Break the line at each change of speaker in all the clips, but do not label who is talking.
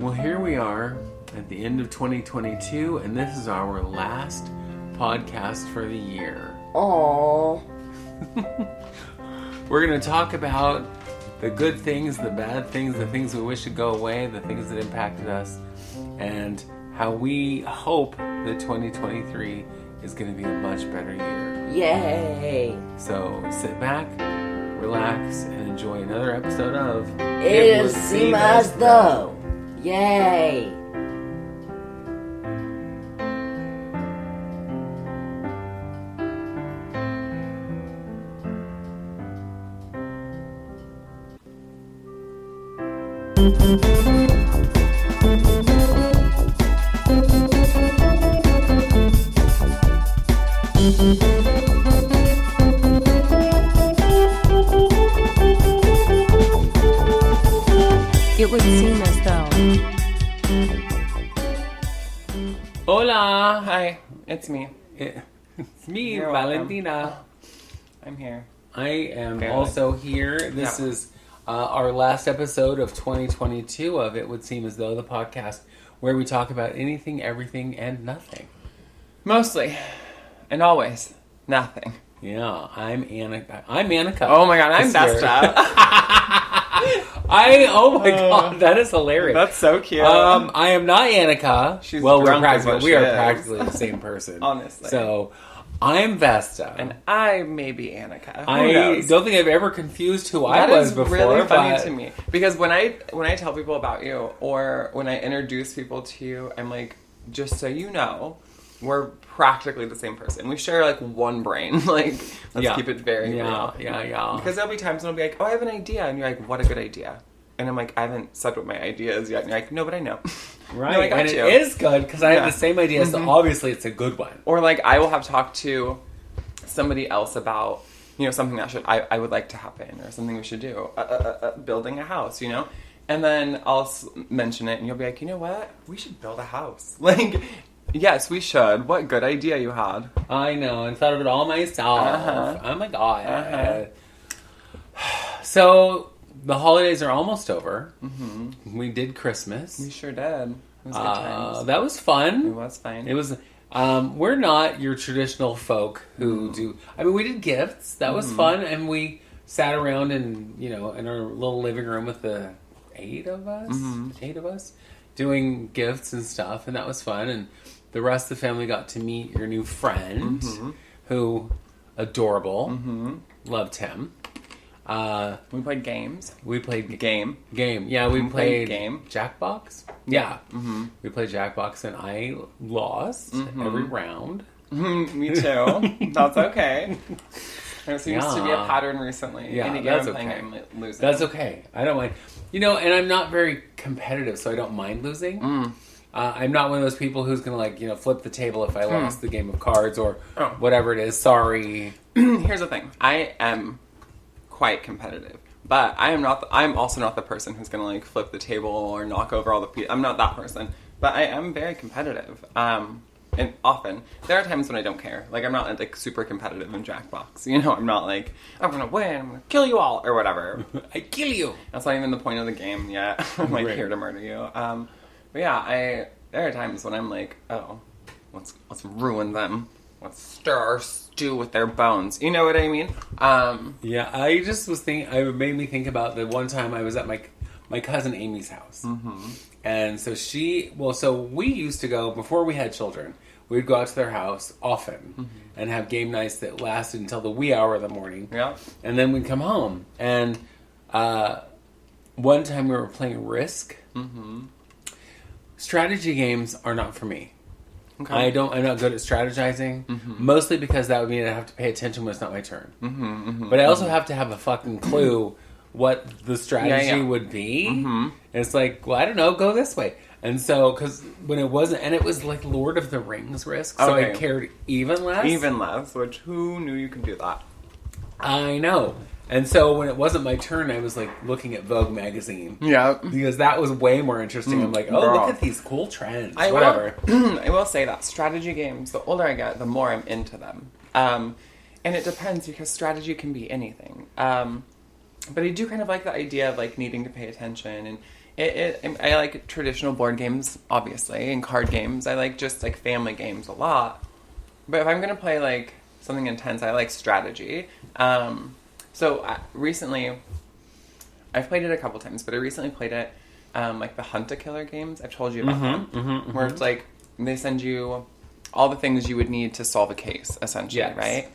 Well, here we are at the end of 2022, and this is our last podcast for the year.
Aww.
We're going to talk about the good things, the bad things, the things we wish would go away, the things that impacted us, and how we hope that 2023 is going to be a much better year.
Yay.
So sit back, relax, and enjoy another episode of
It would seem as though. Yay.
It would seem as though.
Hola! Hi, it's me.
It's me,
You're
Valentina.
I'm here.
I am
Barely.
also here. This
Yeah.
is our last episode of 2022 of It Would Seem As Though, the podcast where we talk about anything, everything, and nothing.
Mostly, and always, nothing.
Yeah, I'm Annika. I'm Annika.
Oh my god, I'm
This year.
Besta.
Oh my god, that is hilarious.
That's so cute.
I am not Annika.
She's
well,
drunk is what
we
she
are
is.
practically the same person.
Honestly.
So, I'm Vesta.
and I may be Annika. Who
I
knows?
don't think I've ever confused who
That
I was
is
before.
really funny
but
to me. Because when I tell people about you, or when I introduce people to you, I'm like, just so you know, we're practically the same person. We share like one brain. Like, let's
Yeah.
keep it very real.
Yeah.
Because there'll be times when I'll be like, oh, I have an idea. And you're like, what a good idea. And I'm like, I haven't said what my idea is yet. And you're like, no, but I know.
Right,
No, I got
and
you.
it is good because I
Yeah.
have the same idea, so obviously it's a good one.
Or like, I will have talked to somebody else about, something that I would like to happen or something we should do. Building a house, And then I'll mention it and you'll be like, you know what? We should build a house. Like, yes, we should. What good idea you had.
I know, and thought of it all myself.
Uh-huh.
Oh my god.
Uh-huh.
So, the holidays are almost over.
Mm-hmm.
We did Christmas.
We sure did. It was good times.
That was fun.
It was fine.
It was. We're not your traditional folk who do. I mean, we did gifts. That was fun, and we sat around in in our little living room with the 8 of us, doing gifts and stuff, and that was fun. And the rest of the family got to meet your new friend, who adorable, loved him.
We played games.
We played
Game.
Yeah, we played
game.
Jackbox. Yeah. We played Jackbox, and I lost every round.
Me too. That's okay. There seems to be a
Yeah.
pattern recently.
Yeah,
Any game
that's
I'm playing,
okay.
I'm losing.
That's okay. I don't mind. And I'm not very competitive, so I don't mind losing. I'm not one of those people who's going to, flip the table if I lost the game of cards or whatever it is. Sorry.
Here's the thing. I am quite competitive. But I'm also not the person who's going to, flip the table or knock over all the pieces. I'm not that person. But I am very competitive. And often. There are times when I don't care. Like, I'm not, super competitive in Jackbox. I'm not like, I'm going to win, I'm going to kill you all, or whatever.
I kill you.
That's not even the point of the game yet. I'm,
Right.
here to murder you. But yeah, there are times when I'm like, oh, let's ruin them. Let's stir our stew with their bones. You know what I mean?
Yeah, I just was thinking, it made me think about the one time I was at my cousin Amy's house. And so we used to go, before we had children, we'd go out to their house often and have game nights that lasted until the wee hour of the morning.
Yeah.
And then we'd come home. And one time we were playing Risk. Strategy games are not for me.
Okay.
I'm not good at strategizing, mostly because that would mean I have to pay attention when it's not my turn. But I also have to have a fucking clue what the strategy would be. And it's like, well, I don't know, go this way. And so, because when it wasn't, and it was like Lord of the Rings Risk, so I cared even less.
Even less, which who knew you could do that?
I know. And so when it wasn't my turn, I was like looking at Vogue magazine.
Yeah.
Because that was way more interesting. I'm like, oh,
girl.
look at these cool trends.
I
Whatever.
I will say that strategy games, the older I get, the more I'm into them. And it depends because strategy can be anything. But I do kind of like the idea of like needing to pay attention I like traditional board games, obviously, and card games. I like just like family games a lot. But if I'm gonna play like something intense, I like strategy. Recently, I've played it a couple times, but I recently played it like the Hunt a Killer games. I've told you about them, where it's like they send you all the things you would need to solve a case, essentially, right?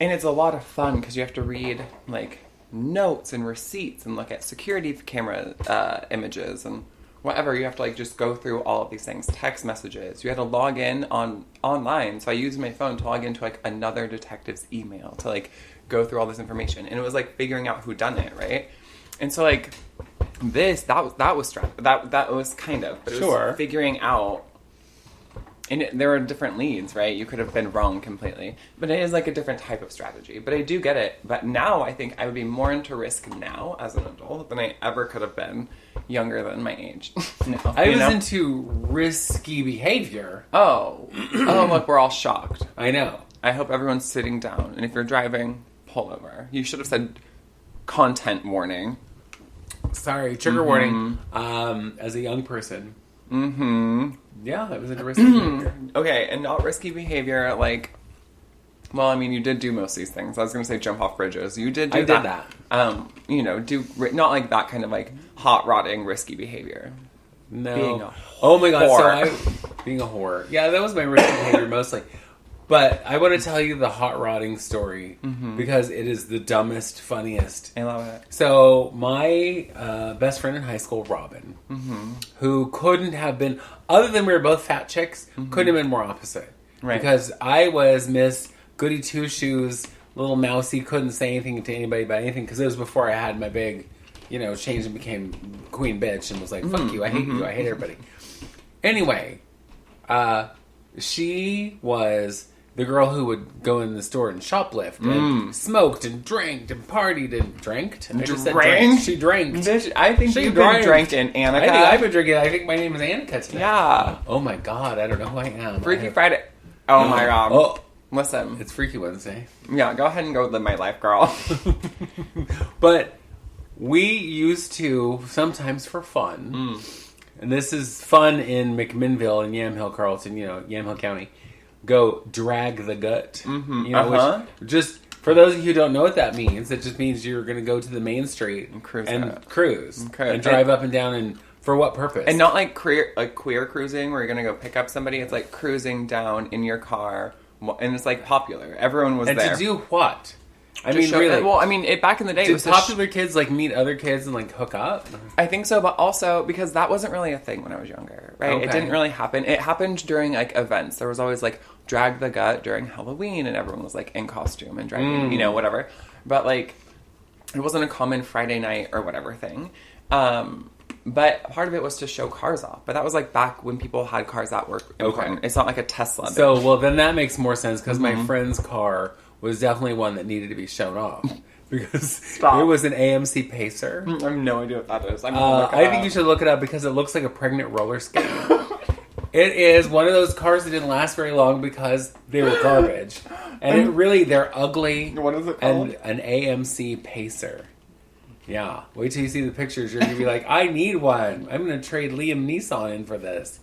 And it's a lot of fun because you have to read like notes and receipts and look at security camera images and whatever. You have to like just go through all of these things, text messages. You had to log in online, so I used my phone to log into like another detective's email to like go through all this information, and it was like figuring out who done it, right? And so like that was kind of, but it was figuring out. And there were different leads, right? You could have been wrong completely. But it is like a different type of strategy. But I do get it. But now I think I would be more into Risk now as an adult than I ever could have been younger than my age.
I was into Risky Behavior.
Oh, look, we're all shocked.
I know.
I hope everyone's sitting down. And if you're driving, pull over. You should have said content warning.
Sorry, trigger warning. As a young person. Yeah, that was into risky behavior. Okay,
and not risky behavior, like... Well, I mean, you did do most of these things. I was going to say jump off bridges. You did do that. Not like that kind of, like, hot-rodding risky behavior.
No.
Being a
oh my god,
whore.
Being a whore. Yeah, that was my risky behavior mostly. But I want to tell you the hot rodding story because it is the dumbest, funniest.
I love it.
So my best friend in high school, Robin, who couldn't have been, other than we were both fat chicks, couldn't have been more opposite.
Right.
Because I was Miss Goody Two Shoes, little mousy, couldn't say anything to anybody about anything because it was before I had my big, changed and became queen bitch and was like, fuck you, I hate you, I hate everybody. Anyway, she was the girl who would go in the store and shoplift and smoked and drank and partied and drank. She drank.
I think you've been drinking, Annika.
I think I've been drinking. I think my name is Annika today.
Yeah.
Oh my god, I don't know who I am.
Freaky Friday. Oh my god.
Oh.
Listen.
It's Freaky Wednesday.
Yeah, go ahead and go live my life, girl.
But we used to, sometimes for fun, and this is fun in McMinnville and Yamhill, Carlton, Yamhill County, go drag the gut. Which, just for those of you who don't know what that means, it just means you're going to go to the main street and cruise and drive up and down. And for what purpose?
And not like queer cruising where you're going to go pick up somebody. It's like cruising down in your car, and it's like popular. Everyone was there.
And to do what? Really?
Well, back in the day,
did popular kids like meet other kids and like hook up?
I think so, but also because that wasn't really a thing when I was younger, right? Okay. It didn't really happen. It happened during like events. There was always like drag the gut during Halloween, and everyone was like in costume and dragging, whatever. But like, it wasn't a common Friday night or whatever thing. But part of it was to show cars off. But that was like back when people had cars that were important. Okay. It's not like a Tesla.
So, well, then that makes more sense because my friend's car was definitely one that needed to be shown off. Because it was an AMC Pacer.
I have no idea what that is.
I think you should look it up because it looks like a pregnant roller skate. It is one of those cars that didn't last very long because they were garbage. And they're ugly.
What is it called?
And an AMC Pacer. Yeah. Wait till you see the pictures. You're going to be like, I need one. I'm going to trade Liam Neeson in for this.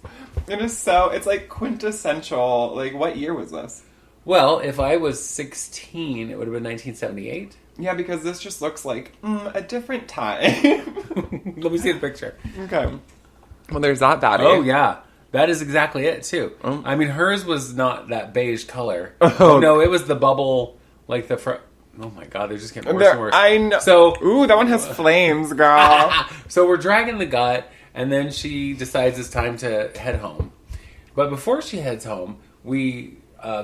It is so, it's like quintessential. Like, what year was this?
Well, if I was 16, it would have been 1978.
Yeah, because this just looks like a different time.
Let me see the picture.
Okay. Well, there's that baddie.
Oh, yeah. That is exactly it, too. Hers was not that beige color. Oh. No, it was the bubble, like the front. Oh, my God. They're just getting worse and worse.
I know.
So,
ooh, that one has flames, girl.
So we're dragging the gut, and then she decides it's time to head home. But before she heads home, we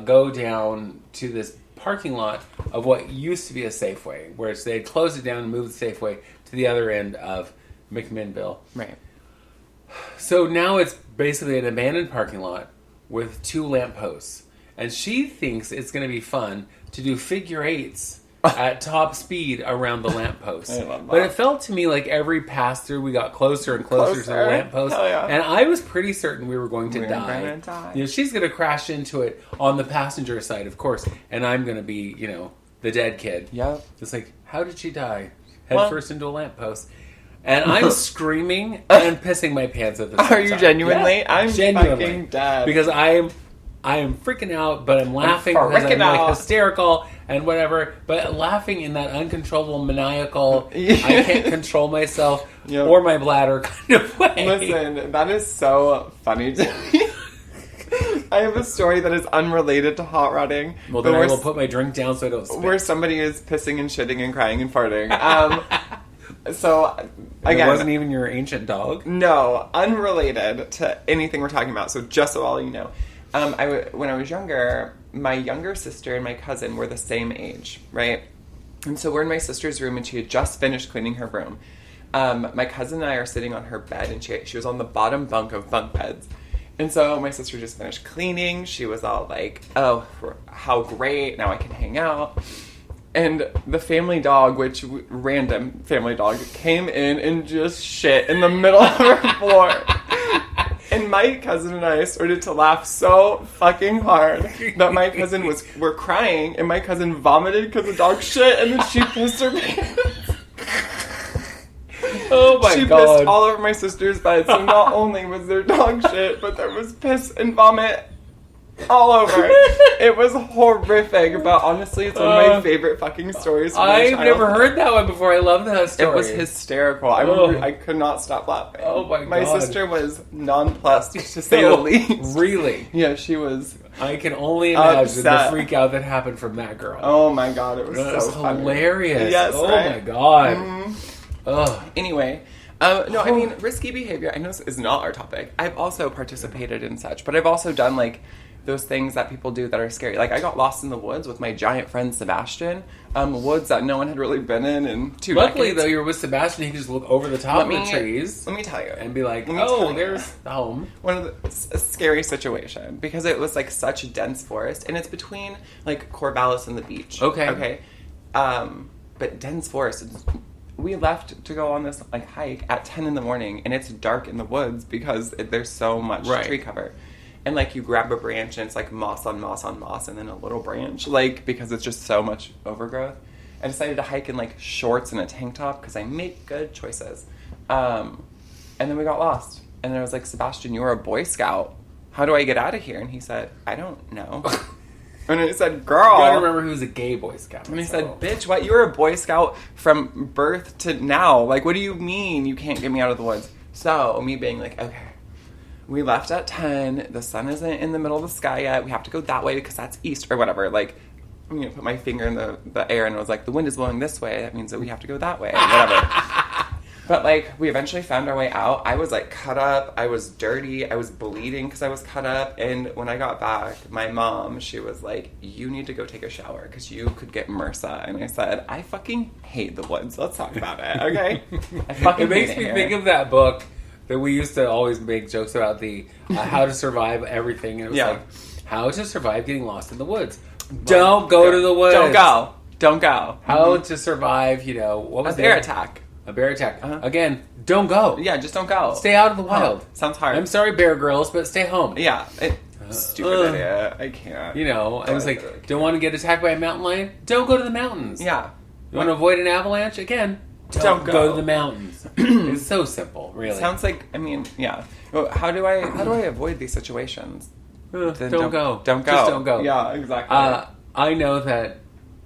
go down to this parking lot of what used to be a Safeway, where they had closed it down and moved the Safeway to the other end of McMinnville.
Right.
So now it's basically an abandoned parking lot with 2 lampposts. And she thinks it's going to be fun to do figure eights at top speed around the lampposts. But it felt to me like every pass through, we got closer and closer to the lamppost.
Yeah.
And I was pretty certain we were going to die. She's going to crash into it on the passenger side, of course. And I'm going to be, the dead kid.
Yep.
It's like, how did she die? Head first into a lamppost. and I'm screaming and pissing my pants at the same time.
Are you genuinely?
Yeah,
I'm
genuinely.
fucking dead.
Because I am freaking out, but I'm laughing because I'm
freaking
like
out.
hysterical and whatever. But laughing in that uncontrollable, maniacal,
Yeah.
I can't control myself
Yep.
or my bladder kind of way.
Listen, that is so funny to me. I have a story that is unrelated to hot rodding.
Well,
but
then I
where
will put my drink down so I don't spit.
where somebody is pissing and shitting and crying and farting. So,
It
again,
wasn't even your ancient dog.
no, unrelated to anything we're talking about. So just so all you know, when I was younger, my younger sister and my cousin were the same age, right? And so we're in my sister's room, and she had just finished cleaning her room. My cousin and I are sitting on her bed, and she was on the bottom bunk of bunk beds. And so my sister just finished cleaning. She was all like, oh, how great, now I can hang out. And the family dog, random family dog, came in and just shit in the middle of her floor. And my cousin and I started to laugh so fucking hard that my cousin were crying, and my cousin vomited because the dog shit, and then she pissed her pants.
Oh my
She
god!
pissed all over my sister's bed, so not only was there dog shit, but there was piss and vomit all over. It was horrific, but honestly, it's one of my favorite fucking stories from my
I've
childhood.
never heard that one before. I love that story.
It was hysterical. I could not stop laughing.
Oh my
My
God.
sister was nonplussed, to say the least.
Really?
Yeah, she was.
I can only imagine
Upset.
the freak out that happened from that girl.
Oh my god, it was
That
so
was
funny.
hilarious.
Yes,
oh
right?
my god.
Mhm.
Ugh.
Anyway, no, I mean, risky behavior, I know this is not our topic. I've also participated in such, but I've also done, like, those things that people do that are scary. Like, I got lost in the woods with my giant friend Sebastian. Woods that no one had really been in 2
Luckily,
decades.
though, you were with Sebastian. He could just look over the top of the trees
Let me tell you.
and be like,
Let me tell
oh,
you.
there's the home.
One of a scary situation because it was like such a dense forest, and it's between like Corvallis and the beach.
Okay.
But dense forest. We left to go on this like hike at 10 in the morning, and it's dark in the woods because there's so much
Right.
tree cover. And like you grab a branch, and it's like moss on moss on moss, and then a little branch, like because it's just so much overgrowth. I decided to hike in like shorts and a tank top because I make good choices. And then we got lost. And I was like, Sebastian, you're a Boy Scout. How do I get out of here? And he said, I don't know. And I said, girl.
You gotta remember he was a gay Boy Scout.
And he
so-
said, bitch, what? You're a Boy Scout from birth to now. Like, what do you mean you can't get me out of the woods? So, me being like, okay. We left at 10. The sun isn't in the middle of the sky yet. We have to go that way because that's east or whatever. Like, I'm going to put my finger in the air and I was like, the wind is blowing this way. That means that we have to go that way. Whatever. But, like, we eventually found our way out. I was, like, cut up. I was dirty. I was bleeding because I was cut up. And when I got back, my mom, she was like, you need to go take a shower because you could get MRSA. And I said, I fucking hate the woods. Let's talk about it, okay? I fucking
It makes
hate
me
here.
think of that book that we used to always make jokes about, the how to survive everything. And it was
Yeah.
like, how to survive getting lost in the woods. Don't go to the woods.
Don't go. Don't go.
How to survive, what was
A bear
it?
attack.
A bear attack.
Uh-huh.
Again, don't go.
Yeah, just don't go.
Stay out of the wild.
Huh. Sounds hard.
I'm sorry, Bear Grylls, but stay home.
Yeah. Stupid idiot. I can't.
I was like, don't want to get attacked by a mountain lion? Don't go to the mountains.
Yeah.
You want to avoid an avalanche? Again, don't
Don't
go to
go.
the mountains. It's so simple, really.
Sounds like, I mean, yeah. Well, how do I avoid these situations? Then
Don't go.
Don't go.
Just don't go.
Yeah, exactly.
I know that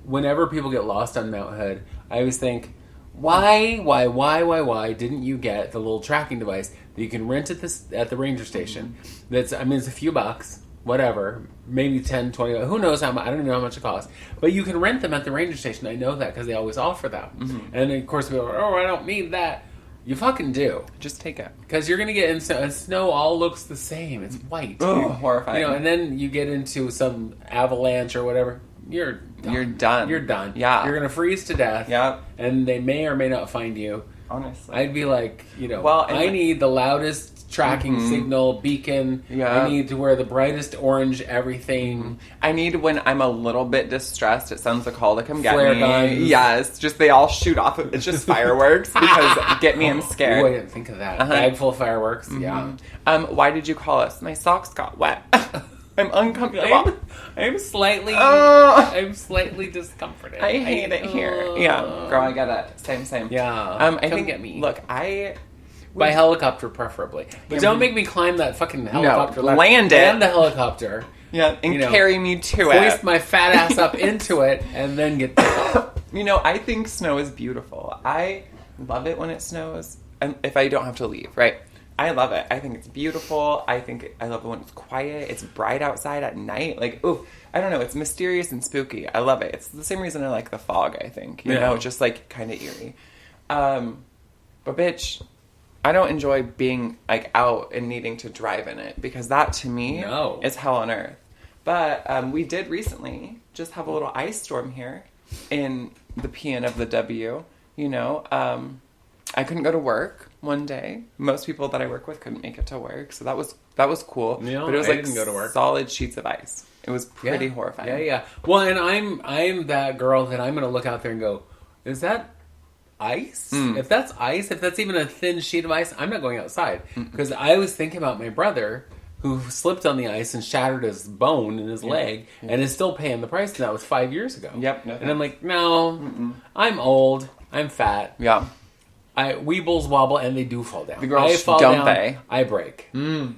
whenever people get lost on Mount Hood, I always think, why didn't you get the little tracking device that you can rent at the ranger station? It's a few bucks, whatever, maybe 10, 20, who knows how much, I don't even know how much it costs. But you can rent them at the ranger station. I know that because they always offer them.
Mm-hmm.
And of course people are, I don't need that. You fucking do.
Just take it.
Because you're going to get in snow all looks the same. It's white.
Oh, horrifying.
And then you get into some avalanche or whatever. You're done.
You're done.
You're done.
Yeah.
You're going to freeze to death.
Yeah.
And they may or may not find you.
Honestly.
I'd be like,
Well, and
I need the loudest tracking signal, beacon.
Yeah.
I need to wear the brightest orange everything.
I need when I'm a little bit distressed, it sends a call to come get
Flare
me.
guns.
Yes, just they all shoot off. It's just fireworks because get me, I'm scared.
Ooh, I didn't think of that.
Uh-huh.
Bag full of fireworks. Yeah.
Why did you call us? My socks got wet. I'm uncomfortable.
I'm slightly discomforted.
I hate it here. Yeah, girl, I get it. Same.
Yeah.
I think.
Get me.
Look,
by helicopter, preferably. But don't make me climb that fucking helicopter.
Land it.
Land the helicopter.
Yeah, and carry me to
hoist
it.
my fat ass up into it, and then get there.
I think snow is beautiful. I love it when it snows, and if I don't have to leave, right? I love it. I think it's beautiful. I love it when it's quiet. It's bright outside at night. Like, ooh, I don't know. It's mysterious and spooky. I love it. It's the same reason I like the fog, I think. You know, just like kind of eerie. But bitch, I don't enjoy being like out and needing to drive in it because that to me is hell on earth. But we did recently just have a little ice storm here in the PN of the W. I couldn't go to work one day. Most people that I work with couldn't make it to work, so that was cool.
Yeah,
but it was
I
like
didn't go to work.
Solid sheets of ice. It was pretty horrifying.
Yeah. Well, and I'm that girl that I'm gonna look out there and go, is that ice? If that's ice, if that's even a thin sheet of ice, I'm not going outside because I was thinking about my brother who slipped on the ice and shattered his bone in his leg and is still paying the price. And that was 5 years ago.
Yep.
And I'm like, no, I'm old. I'm fat.
Yeah.
Weebles wobble and they do fall down.
The girls
I fall
don't
down,
they?
I break.
No,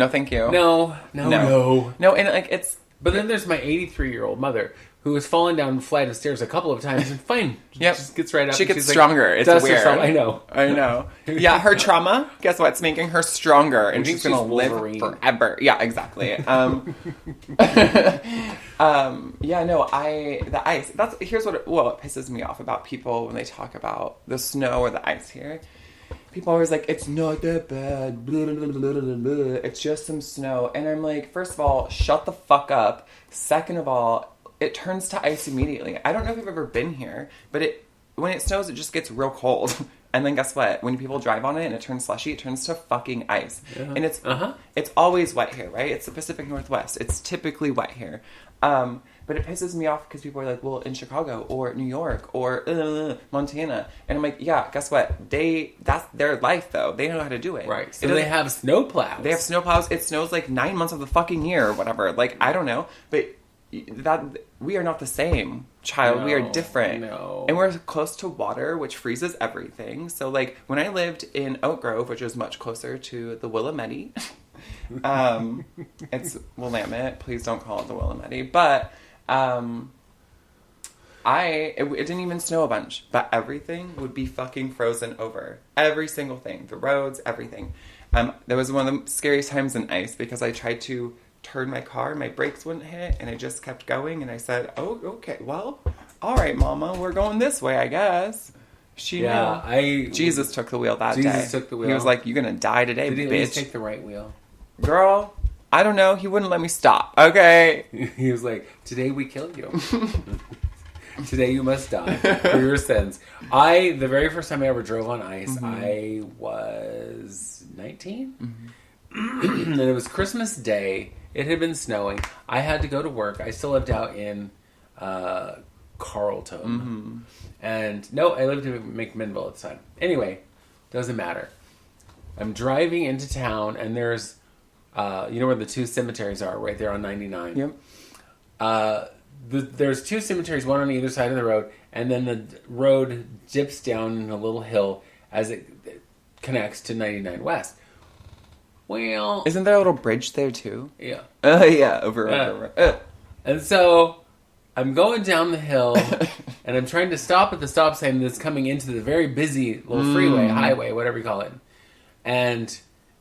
thank you.
No.
No, and like it's.
But then there's my 83-year-old mother who has fallen down a flight of stairs a couple of times and fine.
Yep.
Just gets right up.
She
and
gets
she's
stronger.
Like,
it's weird.
I know.
Yeah, her trauma, guess what? It's making her stronger and
think
she's going to
she's
live
Wolverine.
forever. Yeah, exactly. The ice. Here's what it pisses me off about people when they talk about the snow or the ice here. People are always like, it's not that bad. Blah, blah, blah, blah, blah. It's just some snow. And I'm like, first of all, shut the fuck up. Second of all, it turns to ice immediately. I don't know if you've ever been here, but when it snows, it just gets real cold. And then guess what? When people drive on it and it turns slushy, it turns to fucking ice. Yeah. And it's always wet here, right? It's the Pacific Northwest. It's typically wet here. But it pisses me off because people are like, well, in Chicago or New York or Montana. And I'm like, yeah, guess what? That's their life, though. They know how to do it.
Right. So they have snowplows.
They have snowplows. It snows like 9 months of the fucking year or whatever. Like, I don't know. But we are not the same, child.
No,
we are different.
No.
And we're close to water, which freezes everything. So, like, when I lived in Oak Grove, which is much closer to the Willamette, it's Willamette. Please don't call it the Willamette. But it didn't even snow a bunch, but everything would be fucking frozen over. Every single thing. The roads, everything. There was one of the scariest times in ice because I tried to turn my car, my brakes wouldn't hit, and I just kept going, and I said, oh, okay, well, all right, Mama, we're going this way, I guess. Jesus took the wheel that day.
Jesus took the wheel.
He was like, you're gonna die today,
Did he
bitch.
at least take the right wheel?
Girl, I don't know, he wouldn't let me stop, okay?
He was like, today we kill you. Today you must die for your sins. The very first time I ever drove on ice, I was 19. And it was Christmas Day. It had been snowing. I had to go to work. I still lived out in Carlton. And no, I lived in McMinnville at the time. Anyway, doesn't matter. I'm driving into town, and there's, you know where the two cemeteries are, right there on 99.
Yep.
There's two cemeteries, one on either side of the road, and then the road dips down in a little hill as it connects to 99 West. Well,
isn't there a little bridge there too?
Yeah.
Yeah, over.
And so I'm going down the hill, and I'm trying to stop at the stop sign that's coming into the very busy little freeway, highway, whatever you call it. And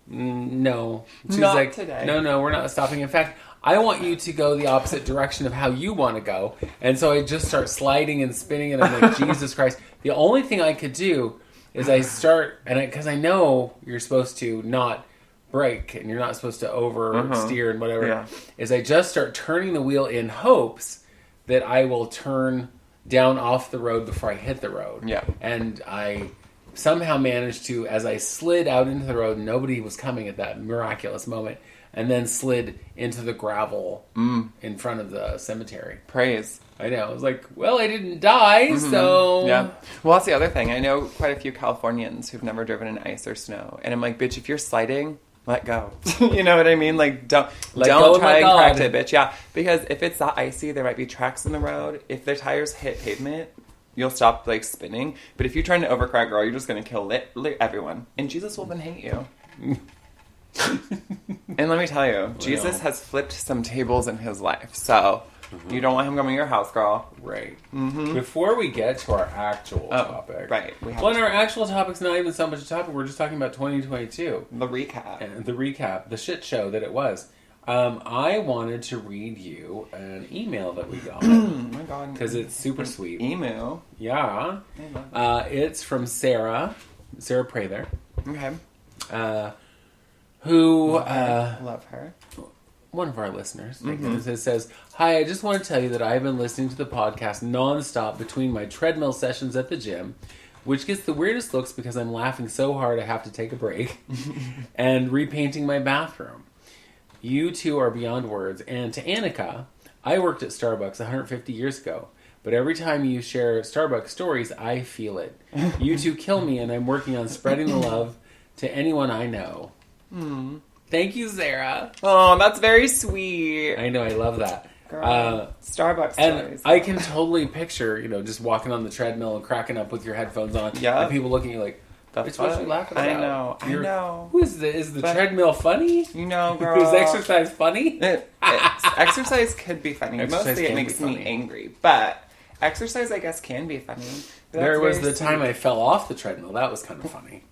no, she's
not
like,
today.
No, we're not stopping. In fact, I want you to go the opposite direction of how you want to go. And so I just start sliding and spinning, and I'm like, Jesus Christ. The only thing I could do is I start, because I know you're supposed to not brake and you're not supposed to oversteer and whatever, is I just start turning the wheel in hopes that I will turn down off the road before I hit the road.
Yeah.
And I somehow managed to, as I slid out into the road, nobody was coming at that miraculous moment, and then slid into the gravel in front of the cemetery.
Praise.
I know. I was like, well, I didn't die, so...
Yeah. Well, that's the other thing. I know quite a few Californians who've never driven in ice or snow. And I'm like, bitch, if you're sliding, let go. You know what I mean? Like, don't
Let go and
try
let
and correct
God.
it, bitch. Yeah, because if it's that icy, there might be tracks in the road. If the tires hit pavement, you'll stop, like, spinning. But if you're trying to overcorrect, girl, you're just going to kill everyone. And Jesus will then hate you. And let me tell you, Jesus has flipped some tables in his life. So, you don't want him coming to your house, girl.
Right. Before we get to our actual topic.
Right.
Well, and our actual topic's not even so much a topic. We're just talking about 2022.
The recap.
And the recap. The shit show that it was. I wanted to read you an email that we got.
Oh my God.
Because it's super sweet.
Email?
Yeah. It's from Sarah Prather.
Okay.
Who...
Love her.
One of our listeners, thank goodness, it says, "Hi, I just want to tell you that I've been listening to the podcast nonstop between my treadmill sessions at the gym, which gets the weirdest looks because I'm laughing so hard I have to take a break, and repainting my bathroom. You two are beyond words. And to Annika, I worked at Starbucks 150 years ago, but every time you share Starbucks stories, I feel it. You two kill me, and I'm working on spreading the love to anyone I know." Thank you, Sarah.
Oh, that's very sweet.
I know, I love that.
Girl, Starbucks
and
stories.
I can totally picture, just walking on the treadmill and cracking up with your headphones on.
Yeah.
And people looking at you like, "It's what you laughing about."
I know.
Who is the treadmill funny?
You know, girl.
Is exercise funny?
Exercise could be funny.
Exercise
Mostly it
can
makes
be
me
funny.
angry. But exercise, I guess, can be funny. But
There
that's
was
very
the time
sweet.
I fell off the treadmill. That was kind of funny.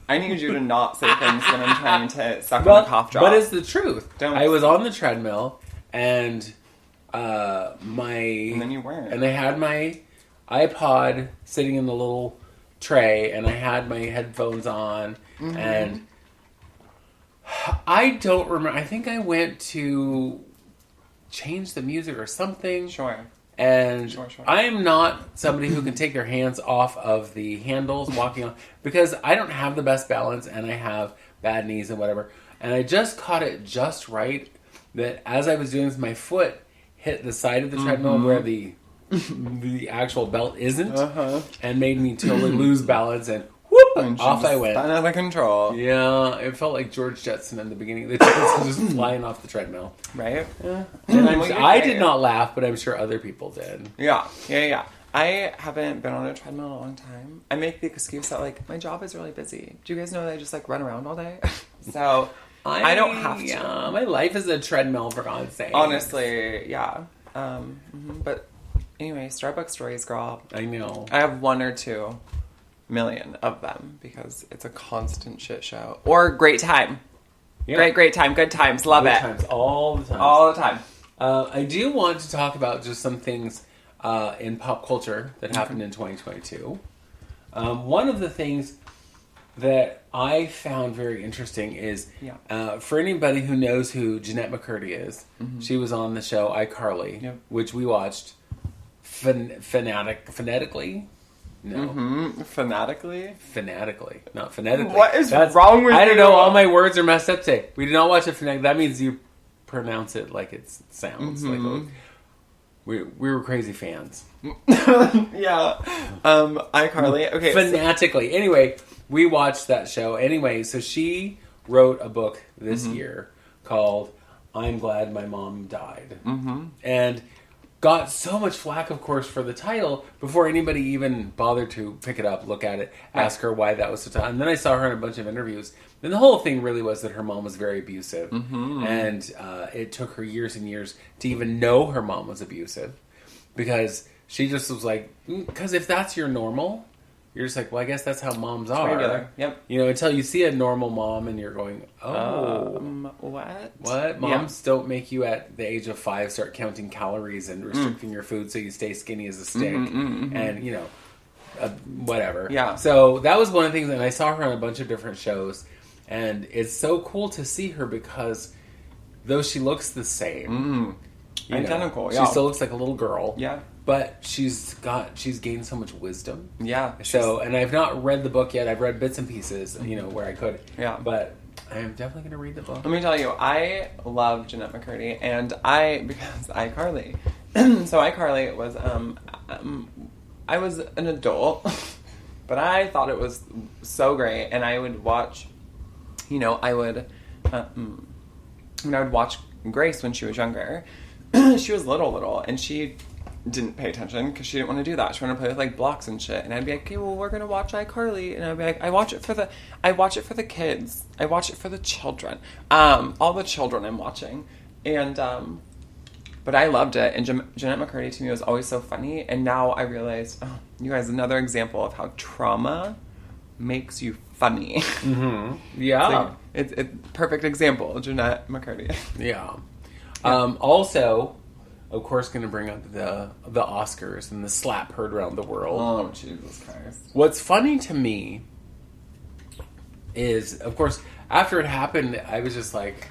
I need you to not say things when I'm trying to suck on a cough drop.
But it's the truth.
Don't.
I was on the treadmill and
And then you weren't.
And I had my iPod sitting in the little tray, and I had my headphones on, and I don't remember. I think I went to change the music or something.
Sure.
And
Sure.
I am not somebody who can take their hands off of the handles walking on, because I don't have the best balance and I have bad knees and whatever. And I just caught it just right that as I was doing this, my foot hit the side of the treadmill where the actual belt isn't, and made me totally lose balance, and whoop,
And she
off
just
I went.
spun out of control.
Yeah, it felt like George Jetson in the beginning of the Jetsons, just flying off the treadmill.
Right?
And
Well, you're
I
right.
did not laugh, but I'm sure other people did.
Yeah. I haven't been on a treadmill in a long time. I make the excuse that, like, my job is really busy. Do you guys know that I just, like, run around all day? So, I don't have to.
Yeah, my life is a treadmill, for God's sake.
Honestly, yeah. But anyway, Starbucks stories, girl.
I know.
I have 1 or 2 million of them because it's a constant shit show. Or great time.
Yeah.
Great time. Good times. Love
Good
it.
times, all the time.
All the time.
I do want to talk about just some things in pop culture that happened in 2022. One of the things that I found very interesting is, for anybody who knows who Jeanette McCurdy is, she was on the show iCarly, which we watched phonetically. No. Fanatically. Not phonetically.
What is wrong with
I don't
you?
know. All my words are messed up today. We did not watch it phonetically. That means you pronounce it like it sounds. Like we were crazy fans.
Yeah. iCarly. Okay.
Fanatically. Anyway, we watched that show. Anyway, so she wrote a book this year called I'm Glad My Mom Died. And got so much flack, of course, for the title before anybody even bothered to pick it up, look at it, ask her why that was so tough. And then I saw her in a bunch of interviews. And the whole thing really was that her mom was very abusive. And it took her years and years to even know her mom was abusive. Because she just was like, because if that's your normal, you're just like, well, I guess that's how moms are.
Regular. Yep.
You know, until you see a normal mom and you're going, oh.
What?
Moms don't make you at the age of 5 start counting calories and restricting your food so you stay skinny as a stick. And, you know, whatever.
Yeah.
So that was one of the things, and I saw her on a bunch of different shows. And it's so cool to see her because though she looks the same.
Identical,
She still looks like a little girl.
Yeah.
But she's gained so much wisdom.
Yeah.
So, and I've not read the book yet. I've read bits and pieces, you know, where I could.
Yeah.
But I am definitely going to read the book.
Let me tell you, I love Jeanette McCurdy, and because iCarly. So iCarly was, I was an adult, but I thought it was so great, and I would watch you know, I would, when I would watch Grace when she was younger, she was little, and she didn't pay attention because she didn't want to do that. She wanted to play with like blocks and shit. And I'd be like, okay, well, we're gonna watch iCarly, and I'd be like, I watch it for the kids. I watch it for the children. All the children I'm watching, and but I loved it. And Jeanette McCurdy to me was always so funny. And now I realize, oh, you guys, another example of how trauma makes you funny.
Mm-hmm. Yeah,
it's perfect example, Jeanette McCurdy.
Yeah. Also, of course, going to bring up the Oscars and the slap heard around the world.
Oh, Jesus Christ.
What's funny to me is, of course, after it happened, I was just like,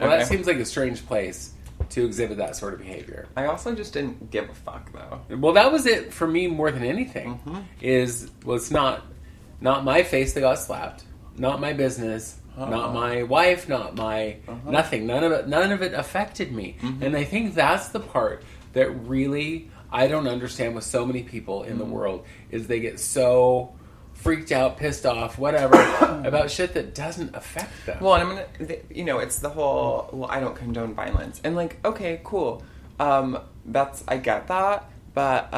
well, that seems like a strange place to exhibit that sort of behavior.
I also just didn't give a fuck, though.
Well, that was it for me more than anything. Mm-hmm. It's not my face that got slapped, not my business, not my wife, not my nothing. None of it affected me. Mm-hmm. And I think that's the part that really I don't understand with so many people in the world is they get so freaked out, pissed off, whatever about shit that doesn't affect them.
Well, and it's the whole, well, I don't condone violence. And like, okay, cool. I get that, but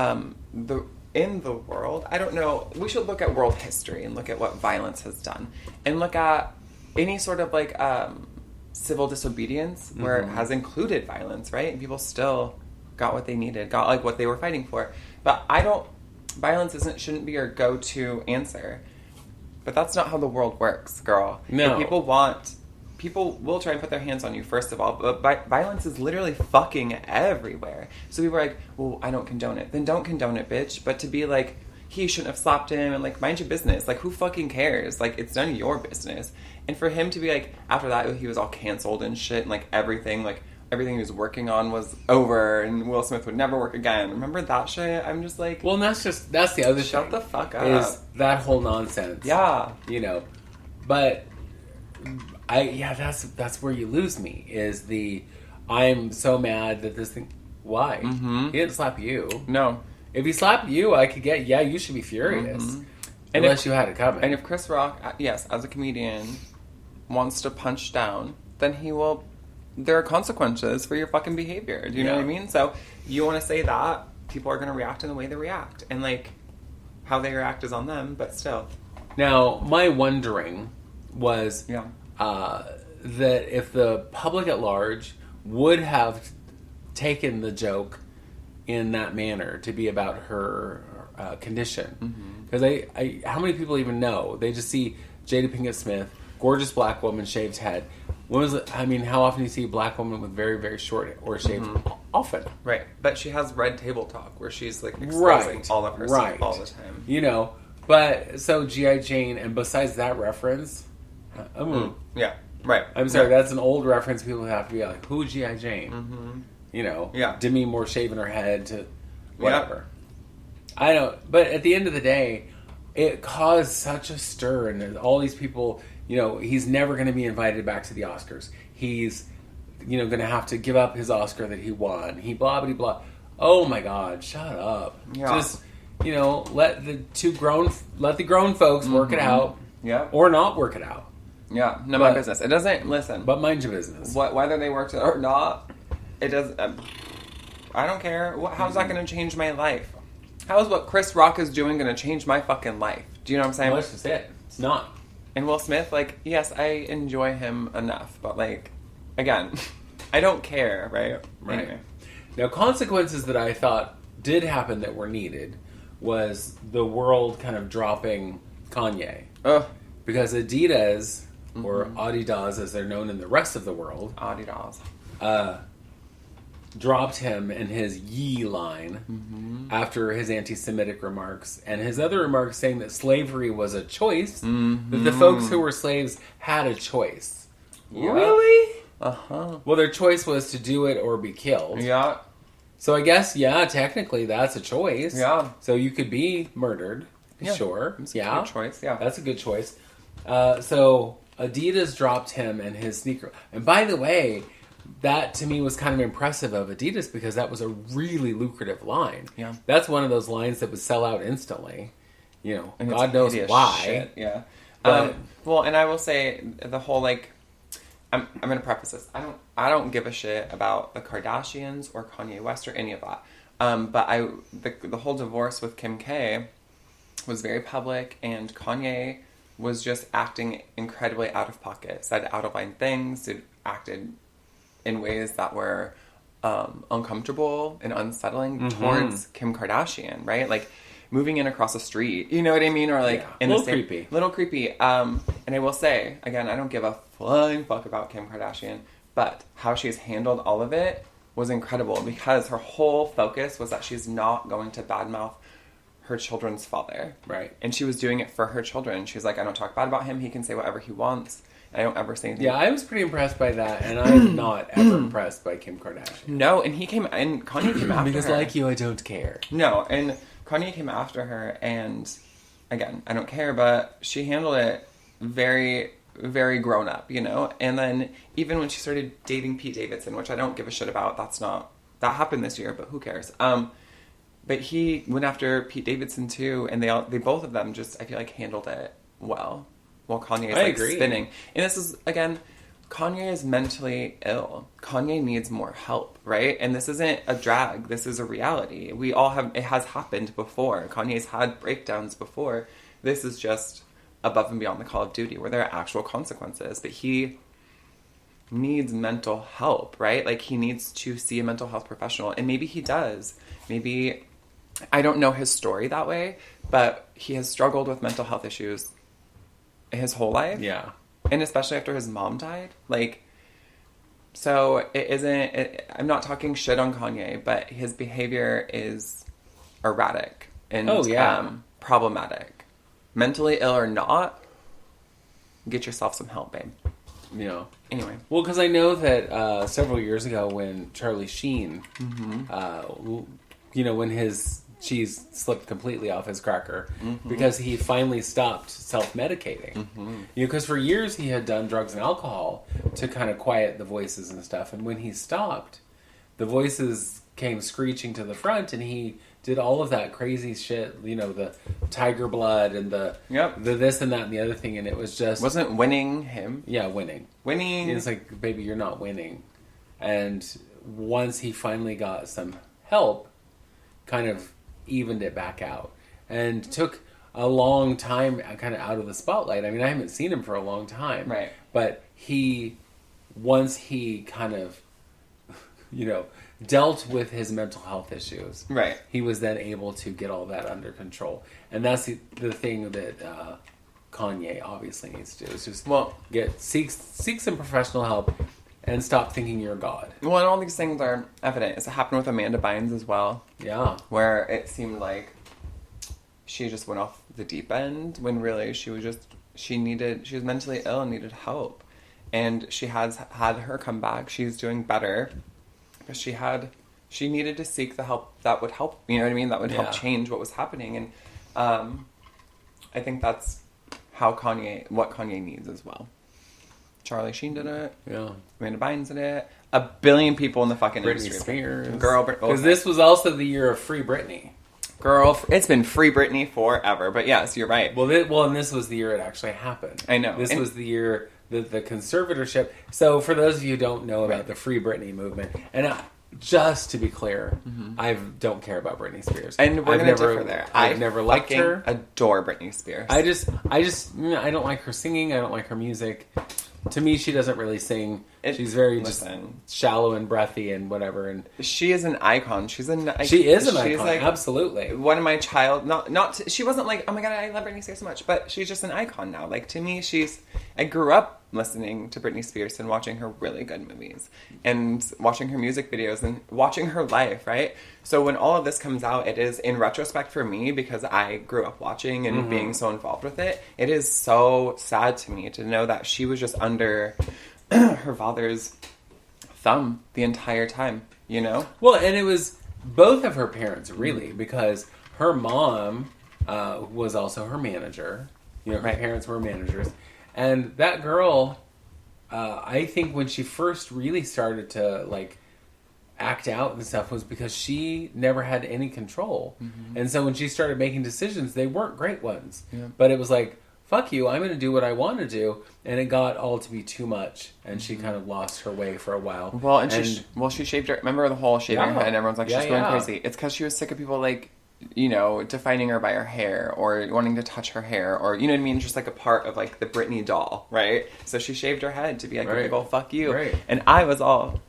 in the world, I don't know, we should look at world history and look at what violence has done. And look at any sort of like civil disobedience where it has included violence, right? And people still got what they needed, got like what they were fighting for. But violence shouldn't be your go-to answer. But that's not how the world works, girl.
No.
If people will try and put their hands on you, first of all, but violence is literally fucking everywhere. So people are like, well, I don't condone it. Then don't condone it, bitch. But to be like, he shouldn't have slapped him, and like, mind your business. Like, who fucking cares? Like, it's none of your business. And for him to be like, after that, he was all canceled and shit, and like everything he was working on was over, and Will Smith would never work again. Remember that shit? I'm just like,
well, and that's the other
shut
thing.
The fuck up.
Is that whole nonsense?
Yeah,
but that's where you lose me. Is I'm so mad that this thing. Why? He didn't slap you.
No.
If he slapped you, I could get, you should be furious. Unless you had it coming.
And if Chris Rock, yes, as a comedian, wants to punch down, then there are consequences for your fucking behavior. Do you know what I mean? So you want to say that, people are going to react in the way they react. And like, how they react is on them, but still.
Now, my wondering was that if the public at large would have taken the joke in that manner to be about her condition. Because how many people even know? They just see Jada Pinkett Smith, gorgeous black woman, shaved head. When was it? I mean, how often do you see a black woman with very, very short or shaved? Often.
Right. But she has red table talk where she's like exposing all of her stuff all the time.
But so G.I. Jane, and besides that reference,
yeah, right.
I'm sorry, that's an old reference. People have to be like, who is G.I. Jane? Demi Moore shaving her head to whatever. I don't. But at the end of the day, it caused such a stir, and all these people. He's never going to be invited back to the Oscars. He's, going to have to give up his Oscar that he won. He blah blah blah. Oh my God! Shut up. Yeah. Just let the grown folks work it out.
Yeah.
Or not work it out.
Yeah. None of my business. It doesn't listen.
But mind your business.
Whether they worked it or not, it does. I don't care. How's that going to change my life? How is what Chris Rock is doing going to change my fucking life? Do you know what I'm saying?
Well, that's just it. It's not.
And Will Smith, like, yes, I enjoy him enough, but, like, again, I don't care, right?
Anyway. Now, consequences that I thought did happen that were needed was the world kind of dropping Kanye. Because Adidas, or Adidas as they're known in the rest of the world,
Adidas,
dropped him in his Yee line after his anti-Semitic remarks and his other remarks saying that slavery was a choice, that the folks who were slaves had a choice.
Really?
Well, their choice was to do it or be killed.
Yeah.
So I guess, technically that's a choice.
Yeah.
So you could be murdered.
Yeah.
Sure.
That's a good choice, yeah.
That's a good choice. So Adidas dropped him and his sneaker. And by the way, that to me was kind of impressive of Adidas because that was a really lucrative line.
Yeah.
That's one of those lines that would sell out instantly.
And
God knows why.
Shit. Yeah.
But,
Well, and I will say the whole like, I'm going to preface this. I don't give a shit about the Kardashians or Kanye West or any of that. But the whole divorce with Kim K was very public, and Kanye was just acting incredibly out of pocket, said out of line things, acted in ways that were uncomfortable and unsettling towards Kim Kardashian, right? Like moving in across the street, you know what I mean? Or like in
little
the same,
creepy.
little creepy. And I will say again, I don't give a flying fuck about Kim Kardashian, but how she's handled all of it was incredible, because her whole focus was that she's not going to badmouth her children's father.
Right.
And she was doing it for her children. She was like, I don't talk bad about him. He can say whatever he wants. I don't ever say anything.
Yeah, I was pretty impressed by that, and I'm not ever impressed by Kim Kardashian.
No, and Kanye came after
Because
her.
like you, I don't care.
No, and Kanye came after her, and again, I don't care, but she handled it very, very grown up, you know? And then even when she started dating Pete Davidson, which I don't give a shit about, that happened this year, but who cares? But he went after Pete Davidson too, and they both of them just, I feel like, handled it well. While Kanye is
I
like
agree.
spinning. And this is, again, Kanye is mentally ill. Kanye needs more help, right? And this isn't a drag. This is a reality. It has happened before. Kanye's had breakdowns before. This is just above and beyond the call of duty, where there are actual consequences. But he needs mental help, right? Like, he needs to see a mental health professional. And maybe he does. Maybe, I don't know his story that way, but he has struggled with mental health issues his whole life.
Yeah.
And especially after his mom died. Like, so I'm not talking shit on Kanye, but his behavior is erratic and problematic. Mentally ill or not, get yourself some help, babe.
Yeah.
Anyway.
Well, because I know that several years ago when Charlie Sheen, when his cheese slipped completely off his cracker, because he finally stopped self-medicating. Because for years he had done drugs and alcohol to kind of quiet the voices and stuff. And when he stopped, the voices came screeching to the front, and he did all of that crazy shit, the tiger blood and the this and that and the other thing, and it was just...
Wasn't winning him?
Yeah, winning.
Winning.
It's like, baby, you're not winning. And once he finally got some help, kind of evened it back out. And took a long time kind of out of the spotlight. I mean, I haven't seen him for a long time.
Right.
But once he kind of, dealt with his mental health issues.
Right.
He was then able to get all that under control. And that's the thing that Kanye obviously needs to do. Is just seek some professional help and stop thinking you're God.
Well, and all these things are evident. It happened with Amanda Bynes as well.
Yeah.
Where it seemed like she just went off the deep end when really she was mentally ill and needed help. And she has had her comeback. She's doing better. But she needed to seek the help that would help, you know what I mean? That would help change what was happening. And I think that's what Kanye needs as well. Charlie Sheen did it. Yeah. Amanda Bynes did it. A billion people in the fucking
Britney
industry.
Spears.
Girl,
because this was also the year of Free Britney.
Girl, it's been Free Britney forever. But yes, you're right.
And this was the year it actually happened.
I know.
This was the year that the conservatorship... So for those of you who don't know about the Free Britney movement, and just to be clear, I don't care about Britney Spears.
And we're going to differ there.
I've never liked her.
Adore Britney Spears.
I don't like her singing. I don't like her music. To me, she doesn't really sing. She's very just shallow and breathy and whatever. And
she is an icon. She is an icon.
Like, absolutely.
One of my she wasn't like, oh my god, I love Britney Spears so much, but she's just an icon now. Like, to me, I grew up listening to Britney Spears and watching her really good movies and watching her music videos and watching her life, right? So when all of this comes out, it is, in retrospect for me, because I grew up watching and being so involved with it, it is so sad to me to know that she was just under her father's thumb the entire time, you know?
Well, and it was both of her parents, really, because her mom was also her manager. Her parents were managers. And that girl, I think when she first really started to, like, act out and stuff was because she never had any control. And so when she started making decisions, they weren't great ones. Yeah. But it was like, fuck you, I'm going to do what I want to do. And it got all to be too much. And she kind of lost her way for a while.
Well, and she shaved her, remember the whole shaving her head, and everyone's like, she's going crazy. It's because she was sick of people, like, you know, defining her by her hair, or wanting to touch her hair, or, you know what I mean? Just like a part of, like, the Britney doll, right? So she shaved her head to be like, a big old fuck you.
Right.
And I was all...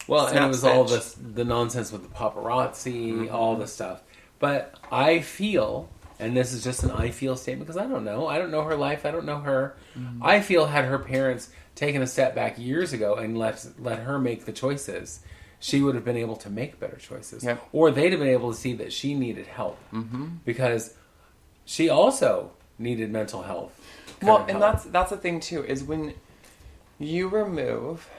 Well, and it was all the nonsense with the paparazzi, all the stuff. But I feel, and this is just an I feel statement, because I don't know her life, I don't know her. I feel had her parents taken a step back years ago and let her make the choices, she would have been able to make better choices.
Yep.
Or they'd have been able to see that she needed help. Because she also needed mental health.
Well, and that's the thing, too, is when you remove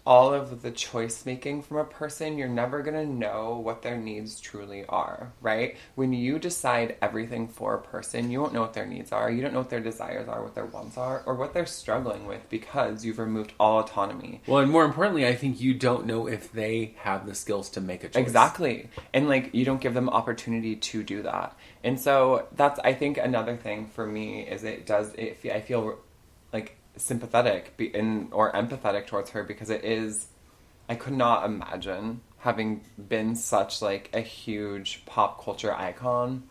all of the choice making from a person, you're never going to know what their needs truly are, right? When you decide everything for a person, you won't know what their needs are. You don't know what their desires are, what their wants are, or what they're struggling with, because you've removed all autonomy.
Well, and more importantly, I think you don't know if they have the skills to make a choice.
Exactly. And, like, you don't give them opportunity to do that. And so that's, I think, another thing for me is I feel like sympathetic or empathetic towards her, because I could not imagine having been such, like, a huge pop culture icon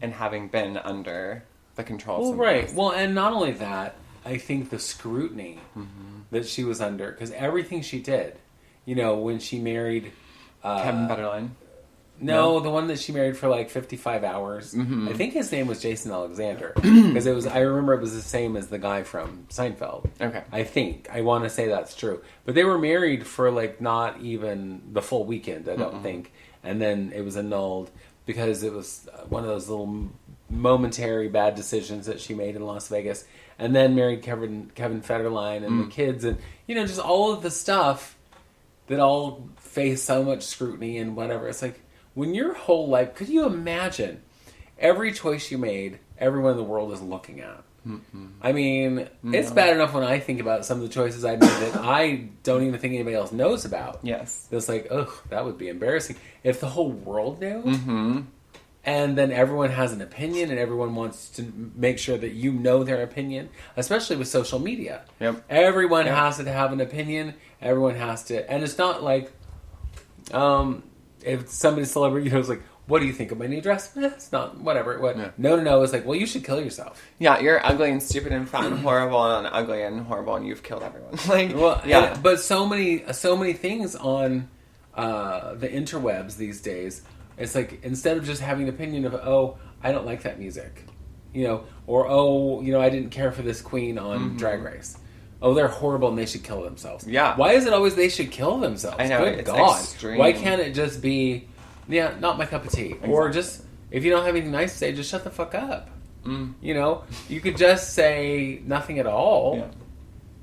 and having been under the control of somebody else.
Well, and not only that, I think the scrutiny that she was under, because everything she did, you know, when she married
Kevin Federline.
No, the one that she married for like 55 hours. I think his name was Jason Alexander. Because I remember it was the same as the guy from Seinfeld.
Okay.
I want to say that's true. But they were married for like not even the full weekend, I don't think. And then it was annulled because it was one of those little momentary bad decisions that she made in Las Vegas. And then married Kevin Federline and the kids, and, you know, just all of the stuff that all face so much scrutiny and whatever. It's like, when your whole life, could you imagine every choice you made, everyone in the world is looking at? I mean, it's bad enough when I think about some of the choices I made that I don't even think anybody else knows about.
Yes.
It's like, ugh, that would be embarrassing. If the whole world knew, and then everyone has an opinion and everyone wants to make sure that you know their opinion, especially with social media.
Yep.
Everyone has to have an opinion. Everyone has to, and it's not like, if somebody's celebrity, you know, is like, what do you think of my new dress? It's not, whatever. What? Yeah. No. It's like, well, you should kill yourself.
Yeah, you're ugly and stupid and fat and horrible and ugly and horrible and you've killed everyone. Like,
well, yeah. But so many things on the interwebs these days, it's like, instead of just having an opinion of, oh, I don't like that music, you know, or, oh, you know, I didn't care for this queen on Drag Race. Oh, they're horrible and they should kill themselves.
Yeah.
Why is it always they should kill themselves?
I know,
Good
it's
God.
extreme.
Why can't it just be, yeah, not my cup of tea? Exactly. Or just, if you don't have anything nice to say, just shut the fuck up. You know? You could just say nothing at all.
Yeah.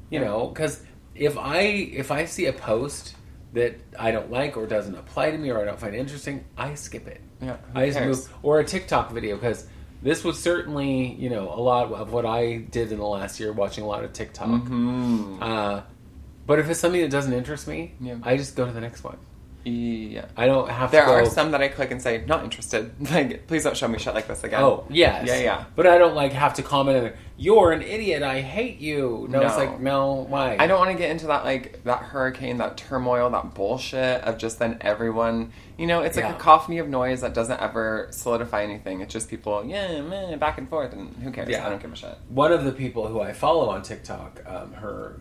You know? Because if I see a post that I don't like or doesn't apply to me or I don't find interesting, I skip it.
Yeah.
I just move. Or a TikTok video, because this was certainly, you know, a lot of what I did in the last year, watching a lot of TikTok. But if it's something that doesn't interest me, I just go to the next one.
Yeah.
I don't have
there
to go...
are some that I click and say, not interested. Like, please don't show me shit like this again.
Oh, yes.
Yeah.
But I don't, like, have to comment on, you're an idiot, I hate you. No, it's like, no, why?
I don't want to get into that, like, that hurricane, that turmoil, that bullshit of just then everyone... You know, it's like a cacophony of noise that doesn't ever solidify anything. It's just people, back and forth, and who cares? I don't give a shit.
One of the people who I follow on TikTok, her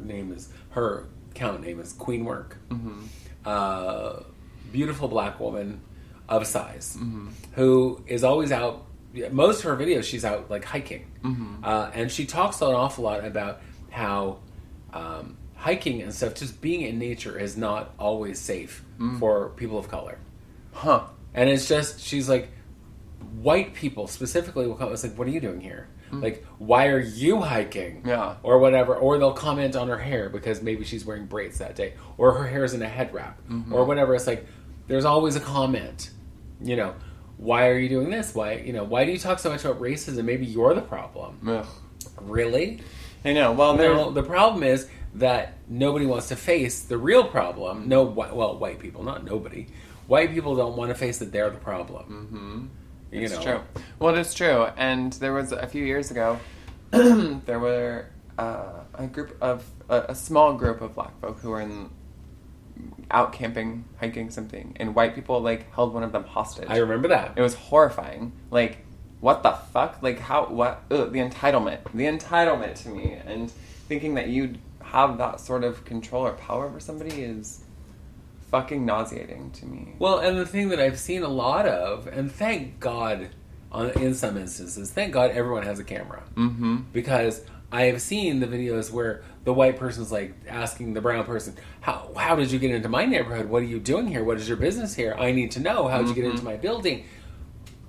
account name is Queen Work. Beautiful black woman of size who is always out. Most of her videos, she's out like hiking, and she talks an awful lot about how hiking and stuff, just being in nature, is not always safe for people of color. And it's just, she's like, white people specifically will come. It's like, what are you doing here? Like, why are you hiking?
Yeah.
Or whatever. Or they'll comment on her hair because maybe she's wearing braids that day. Or her hair's in a head wrap. Or whatever. It's like, there's always a comment. You know, why are you doing this? Why do you talk so much about racism? Maybe you're the problem.
Ugh.
Really?
I know. Well,
the problem is that nobody wants to face the real problem. White people, not nobody. White people don't want to face that they're the problem.
It's true. Well, it's true. And there was a few years ago, there were a small group of black folk who were out camping, hiking something, and white people like held one of them hostage.
I remember that.
It was horrifying. Like, what the fuck? Like, the entitlement to me, and thinking that you'd have that sort of control or power over somebody is fucking nauseating to me.
Well, and the thing that I've seen a lot of, and thank God, in some instances, thank God everyone has a camera.
Mm-hmm.
Because I have seen the videos where the white person's like asking the brown person, how did you get into my neighborhood? What are you doing here? What is your business here? I need to know. How did you get into my building?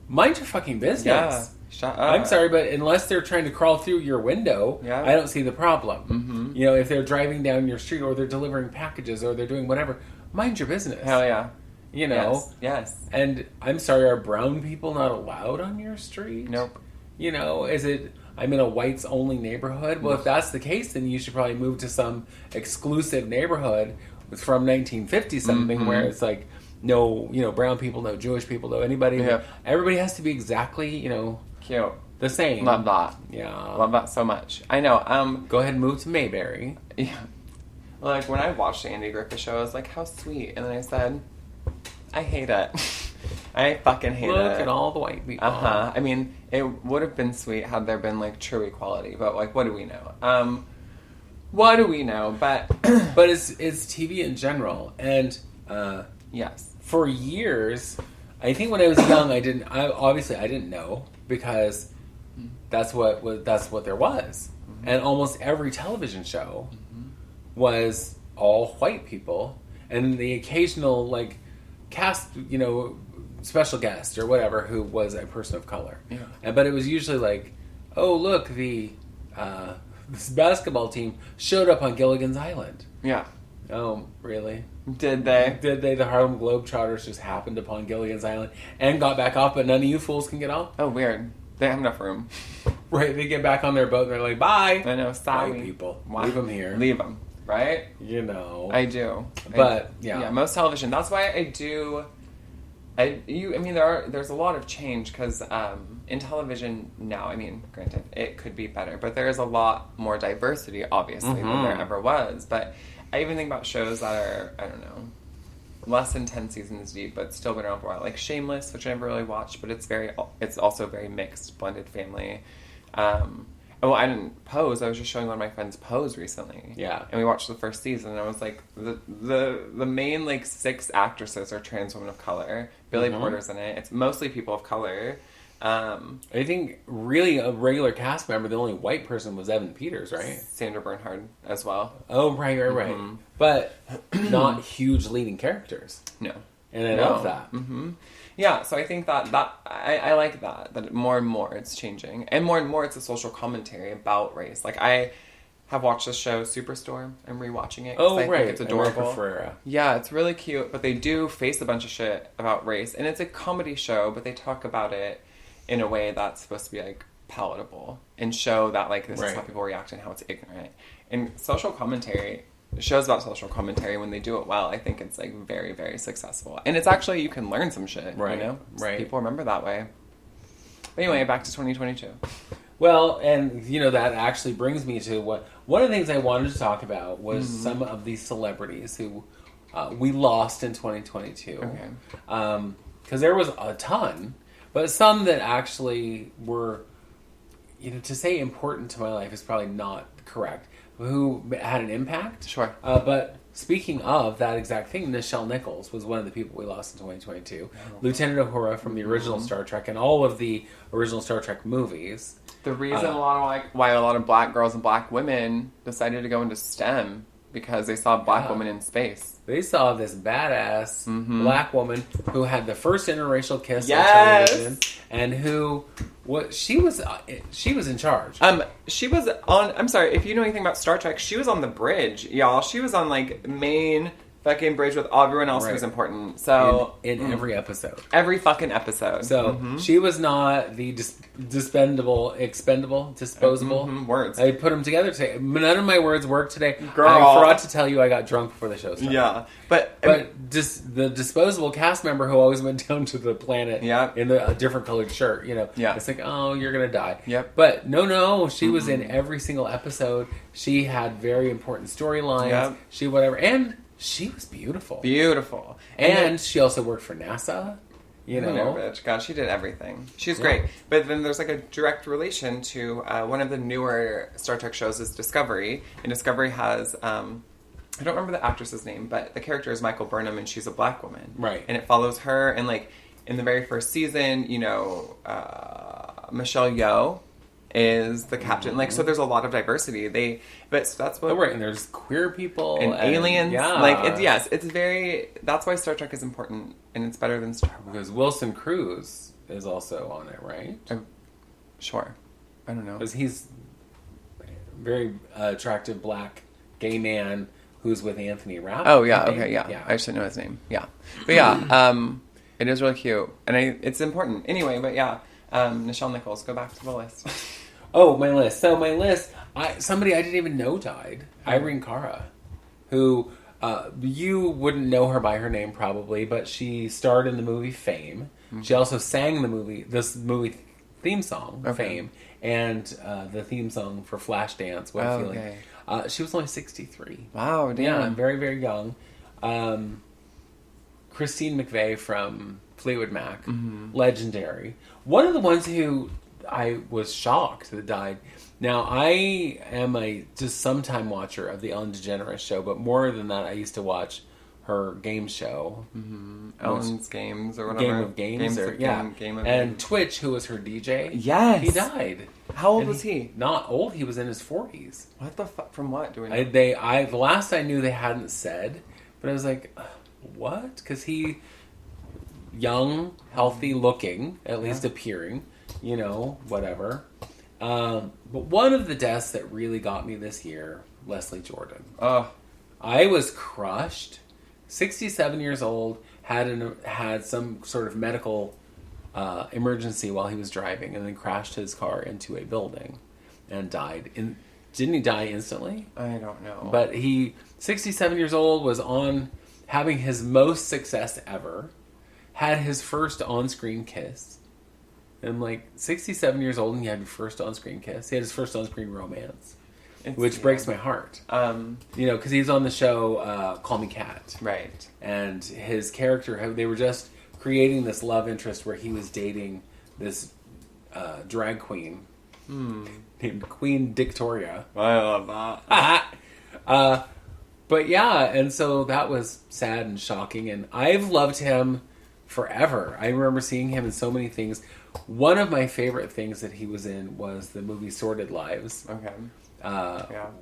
Mind your fucking business.
Yeah. Shut up.
I'm sorry, but unless they're trying to crawl through your window,
yeah.
I don't see the problem.
Mm-hmm.
You know, if they're driving down your street or they're delivering packages or they're doing whatever, mind your business.
Hell yeah.
You know?
Yes.
And I'm sorry, are brown people not allowed on your street?
Nope.
You know, I'm in a whites only neighborhood? Well, if that's the case, then you should probably move to some exclusive neighborhood from 1950 something where it's like, no, you know, brown people, no Jewish people, no anybody.
Yeah.
Everybody has to be exactly, you know,
cute.
The same.
Love that.
Yeah.
Love that so much. I know.
Go ahead and move to Mayberry.
Yeah. Like, when I watched the Andy Griffith show, I was like, how sweet. And then I said, I hate it. I fucking hate it.
Look at all the white people.
Uh-huh. I mean, it would have been sweet had there been, like, true equality. But, like, what do we know? What do we know? But
but it's TV in general. And,
yes.
For years, I think when I was young, I didn't know because that's what there was. Mm-hmm. And almost every television show was all white people, and the occasional like cast, you know, special guest or whatever who was a person of color.
Yeah.
But it was usually like, oh look, this basketball team showed up on Gilligan's Island.
Yeah.
Oh, really?
Did they?
The Harlem Globetrotters just happened upon Gilligan's Island and got back off, but none of you fools can get off?
Oh, weird. They have enough room.
Right, they get back on their boat and they're like, bye.
I know, sorry.
White people.
Wow.
Leave them here.
Leave them, right?
You know.
I do.
But, yeah.
Yeah, most television. That's why there's a lot of change because in television now, I mean, granted, it could be better, but there is a lot more diversity, obviously, than there ever was. But I even think about shows that are, I don't know, less than 10 seasons deep, but still been around for a while. Like Shameless, which I never really watched, but it's also very mixed, blended family. Well, I didn't Pose. I was just showing one of my friends Pose recently.
Yeah.
And we watched the first season, and I was like, the main, like, 6 actresses are trans women of color. Billy Porter's in it. It's mostly people of color.
I think really a regular cast member, the only white person was Evan Peters, right?
Sandra Bernhard as well.
Oh, right. But not huge leading characters.
No.
And I love that.
Mm-hmm. Yeah, so I think that I like that more and more it's changing. And more it's a social commentary about race. Like, I have watched this show, Superstore. I'm rewatching it.
Oh,
I
right.
think it's adorable.
Ferreira.
Yeah, it's really cute, but they do face a bunch of shit about race. And it's a comedy show, but they talk about it in a way that's supposed to be, like, palatable. And show that, like, this is how people react and how it's ignorant. And social commentary... shows about social commentary, when they do it well, I think it's like very, very successful. And it's actually, you can learn some shit,
right?
You know?
Right.
People remember that way. But anyway, back to 2022.
Well, and you know, that actually brings me to one of the things I wanted to talk about was some of these celebrities who we lost in 2022.
Okay.
Because there was a ton, but some that actually were, you know, to say important to my life is probably not correct. Who had an impact.
Sure.
But speaking of that exact thing, Nichelle Nichols was one of the people we lost in 2022. Lieutenant Uhura from the original Star Trek and all of the original Star Trek movies.
The reason why a lot of black girls and black women decided to go into STEM, because they saw black women in space.
They saw this badass black woman who had the first interracial kiss on television, and who she was in charge.
She was on. I'm sorry if you know anything about Star Trek. She was on the bridge, y'all. She was on like main fucking bridge with everyone else who's important. So
in every episode,
every fucking episode.
So she was not the disposable.
Words.
I put them together today. None of my words worked today.
Girl.
I forgot to tell you I got drunk before the show started.
Yeah, but
just the disposable cast member who always went down to the planet in a different colored shirt. It's like, oh, you're gonna die.
Yep.
But no, she was in every single episode. She had very important storylines.
Yep.
She whatever and. She was beautiful.
Beautiful.
And she also worked for NASA.
Bitch. God, she did everything. She's great. But then there's like a direct relation to one of the newer Star Trek shows is Discovery. And Discovery has, I don't remember the actress's name, but the character is Michael Burnham and she's a black woman.
Right.
And it follows her. And like in the very first season, Michelle Yeoh is the captain. Like, so there's a lot of diversity. That's what...
Oh, right, and there's queer people.
And aliens.
Yeah.
Like, it's very... That's why Star Trek is important, and it's better than Star Wars.
Because Wilson Cruz is also on it, right?
Sure. I don't know.
Because he's a very attractive black gay man who's with Anthony Rapp.
Oh, yeah, okay, yeah. I just didn't know his name. Yeah. But yeah, it is really cute. And it's important. Anyway, but yeah. Nichelle Nichols, go back to the list.
Oh, my list. So my list, somebody I didn't even know died. Irene Cara, who you wouldn't know her by her name probably, but she starred in the movie Fame. Mm-hmm. She also sang this movie theme song, Fame, and the theme song for Flashdance, What a Feeling. Okay. She was only 63.
Wow, damn.
Yeah, very, very young. Christine McVie from Fleetwood Mac, legendary. One of the ones who I was shocked that died. Now, I am a just sometime watcher of the Ellen DeGeneres show, but more than that, I used to watch her game show.
Mm-hmm. Ellen's Games or whatever.
Game of Games. Game of Games. Twitch, who was her DJ.
Yes.
He died.
How old was he?
Not old. He was in his 40s.
What the fuck? From what? Do we know?
The last I knew they hadn't said, but I was like, what? Because he... young, healthy looking, at least appearing, whatever. But one of the deaths that really got me this year, Leslie Jordan.
Oh.
I was crushed. 67 years old, had some sort of medical emergency while he was driving, and then crashed his car into a building and died. Didn't he die instantly?
I don't know.
But 67 years old, was having his most success ever. Had his first on-screen kiss. And I'm like, 67 years old and he had his first on-screen kiss. He had his first on-screen romance. Which breaks my heart. Because he's on the show Call Me Kat.
Right.
And his character, they were just creating this love interest where he was dating this drag queen named Queen Victoria.
I love that.
But yeah, and so that was sad and shocking. And I've loved him forever. I remember seeing him in so many things. One of my favorite things that he was in was the movie Sordid Lives.
Okay.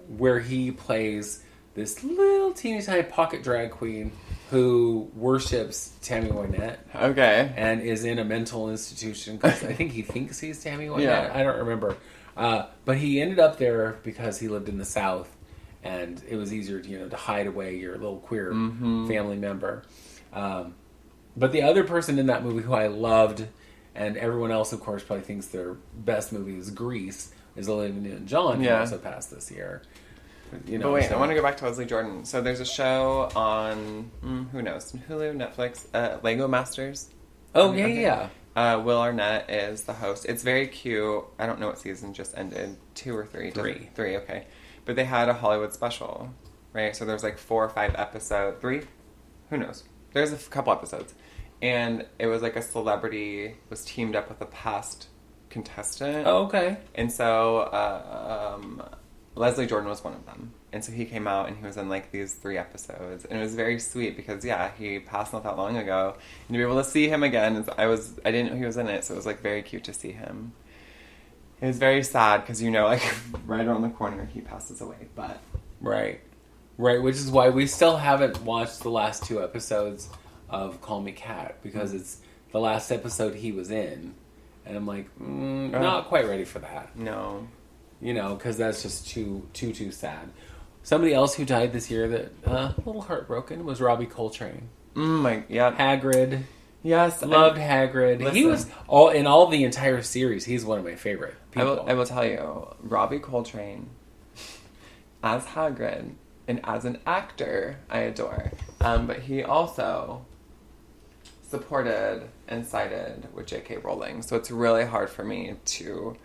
Where he plays this little teeny tiny pocket drag queen who worships Tammy Wynette.
Okay.
And is in a mental institution because I think he thinks he's Tammy Wynette.
Yeah.
I don't remember. But he ended up there because he lived in the South and it was easier to hide away your little queer family member. But the other person in that movie who I loved, and everyone else, of course, probably thinks their best movie is Grease, is Olivia Newton-John, who also passed this year.
But wait, I want to go back to Leslie Jordan. So there's a show on, who knows, Hulu, Netflix, Lego Masters.
Oh, yeah.
Will Arnett is the host. It's very cute. I don't know what season just ended. 2 or 3?
3.
3, okay. But they had a Hollywood special, right? So there's like 4 or 5 episodes. 3? Who knows? There's a couple episodes. And it was like a celebrity was teamed up with a past contestant.
Oh, okay.
And so Leslie Jordan was one of them. And so he came out and he was in like these 3 episodes. And it was very sweet because, he passed not that long ago. And to be able to see him again, I didn't know he was in it. So it was like very cute to see him. It was very sad because, like right around the corner he passes away. But
Right, which is why we still haven't watched the last 2 episodes of Call Me Kat, because it's the last episode he was in, and I'm like, not quite ready for that.
No.
Because that's just too sad. Somebody else who died this year that a little heartbroken was Robbie Coltrane.
Yeah.
Hagrid.
Yes.
Loved Hagrid.
Listen.
He was in all the entire series. He's one of my favorite people.
I will tell you, Robbie Coltrane as Hagrid and as an actor, I adore. But he also supported and sided with J.K. Rowling, so it's really hard for me to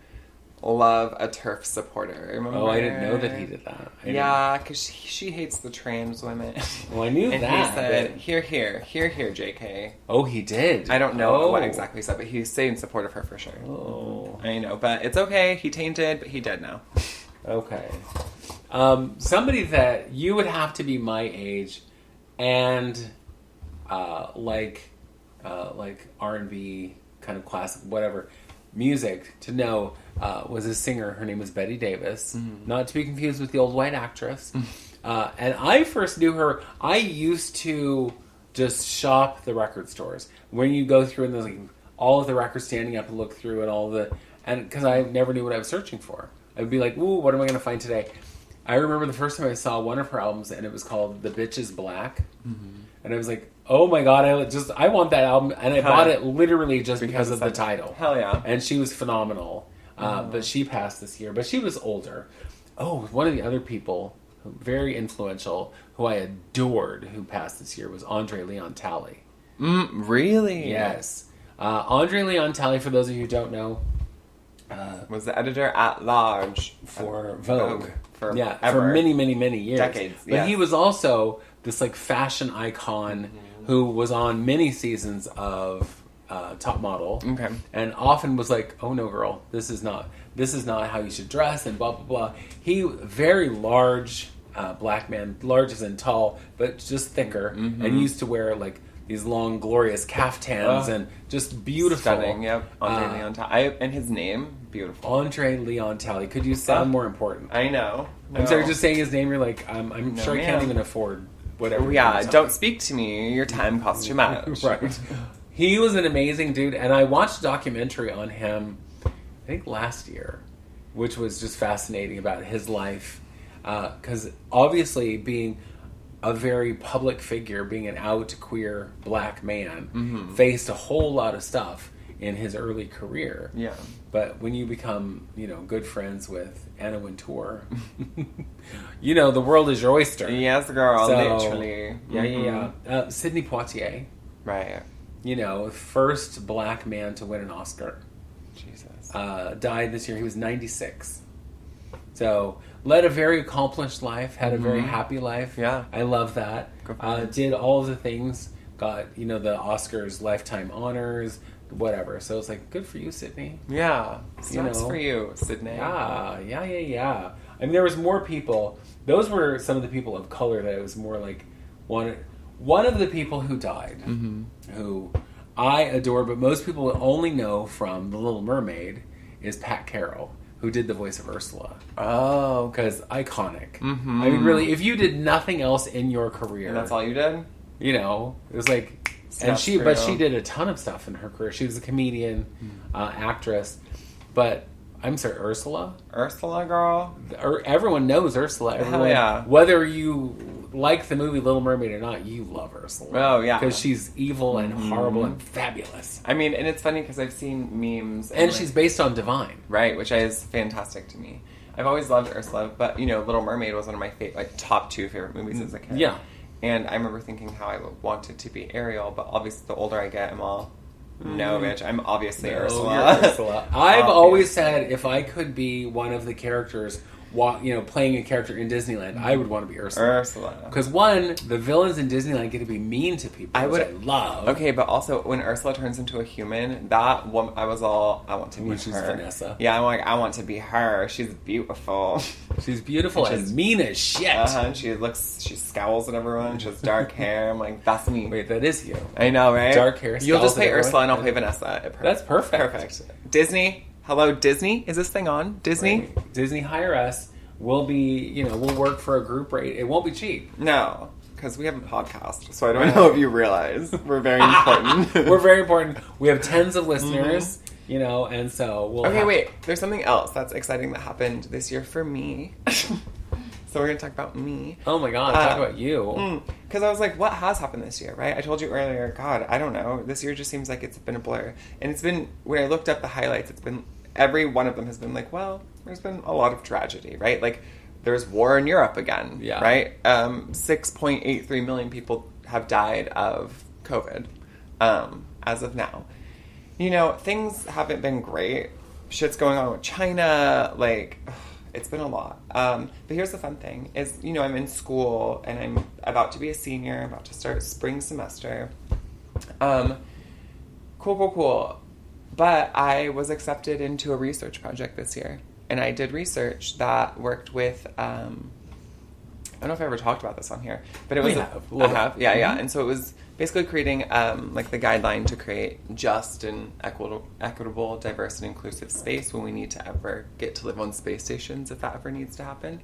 love a TERF supporter. Remember?
Oh, I didn't know that he did that.
Yeah, because she hates the trans women.
Well, I knew
and
that.
he said, here, J.K.
Oh, he did?
I don't know what exactly he said, but he stayed in support of her for sure.
Oh.
I know, but it's okay. He tainted, but he dead now.
Okay. Somebody that you would have to be my age and like R&B, kind of classic, whatever, music to know was a singer. Her name was Betty Davis. Not to be confused with the old white actress. And I first knew her, I used to just shop the record stores. When you go through and there's like all of the records standing up and look through and because I never knew what I was searching for. I'd be like, ooh, what am I going to find today? I remember the first time I saw one of her albums, and it was called The Bitch Is Black. And I was like, oh my god, I want that album. And I bought it literally just because of the title.
Hell yeah.
And she was phenomenal. But she passed this year. But she was older. Oh, one of the other people, very influential, who I adored, who passed this year was Andre Leon Talley.
Really?
Yes. Andre Leon Talley, for those of you who don't know,
was the editor at large
for Vogue.
For
many, many, many years.
Decades.
But he was also this like fashion icon who was on many seasons of Top Model. Okay. And often was like, oh no girl, this is not how you should dress and blah blah blah. He very large black man, large as in tall, but just thicker, and used to wear like these long, glorious caftans and just beautiful.
Stunning, yep. Andre Leon Talley. And his name, beautiful.
Andre Leon Talley. Could you sound more important?
I know. No.
I'm sorry, just saying his name, you're like, I'm sure I can't even afford whatever.
Yeah, don't speak to me. Your time costs too much.
Right. He was an amazing dude, and I watched a documentary on him, I think last year, which was just fascinating about his life. Because obviously being a very public figure, being an out queer black man, faced a whole lot of stuff in his early career. Yeah. But when you become, good friends with Anna Wintour, the world is your oyster.
Yes, girl, literally.
Yeah. Sidney Poitier.
Right.
First black man to win an Oscar.
Jesus.
Died this year. He was 96. So, led a very accomplished life, had a very happy life. Yeah. I love that. Did all of the things, got, the Oscars lifetime honors, whatever. So it's like, good for you, Sydney.
Yeah. Snaps for you, Sydney.
Yeah. I mean, there was more people. Those were some of the people of color that I was more like, one of the people who died, who I adore, but most people only know from The Little Mermaid, is Pat Carroll, who did the voice of Ursula. Oh. Because iconic. I mean, really, if you did nothing else in your career.
And that's all you did?
It was like... And she did a ton of stuff in her career. She was a comedian, actress. But, I'm sorry, Ursula?
Ursula, girl?
Everyone knows Ursula.
Hell yeah.
Whether you like the movie Little Mermaid or not, you love Ursula.
Oh, yeah.
Because she's evil and horrible and fabulous.
I mean, and it's funny because I've seen memes.
And she's based on Divine.
Right, which is fantastic to me. I've always loved Ursula, but, Little Mermaid was one of my top 2 favorite movies as a kid. Yeah. And I remember thinking how I wanted to be Ariel, but obviously the older I get, I'm all, no, bitch, I'm obviously Ursula.
Ursula. I've always said if I could be one of the characters, playing a character in Disneyland, I would want to be Ursula. Because one, the villains in Disneyland get to be mean to people, which I love.
Okay, but also when Ursula turns into a human, that woman, I was all, I want to be her.
She's Vanessa.
Yeah, I'm like, I want to be her. She's beautiful.
She's beautiful and mean as shit.
And she scowls at everyone. She has dark hair. I'm like, that's me.
Wait, that is you.
I know, right?
Dark hair.
You'll just play Ursula and I'll play Vanessa.
That's perfect.
Perfect. Disney. Hello, Disney? Is this thing on? Disney?
Right. Disney, hire us. We'll be, we'll work for a group rate. It won't be cheap.
No, because we have a podcast. So I don't know if you realize. We're very important.
We're very important. We have tens of listeners, and so we'll...
Okay, wait. There's something else that's exciting that happened this year for me. So we're going to talk about me.
Oh my God, talk about you.
Because I was like, what has happened this year, right? I told you earlier, God, I don't know. This year just seems like it's been a blur. And it's been, when I looked up the highlights, it's been, every one of them has been like, well, there's been a lot of tragedy, right? Like, there's war in Europe again, right? 6.83 million people have died of COVID as of now. You know, things haven't been great. Shit's going on with China, like... It's been a lot. But here's the fun thing is, you know, I'm in school and I'm about to be a senior, about to start spring semester. Cool. But I was accepted into a research project this year. And I did research that worked with, I don't know if I ever talked about this on here, but it was... I have. Yeah. And so it was basically creating, like, the guideline to create just and equitable, diverse, and inclusive space when we need to ever get to live on space stations, if that ever needs to happen.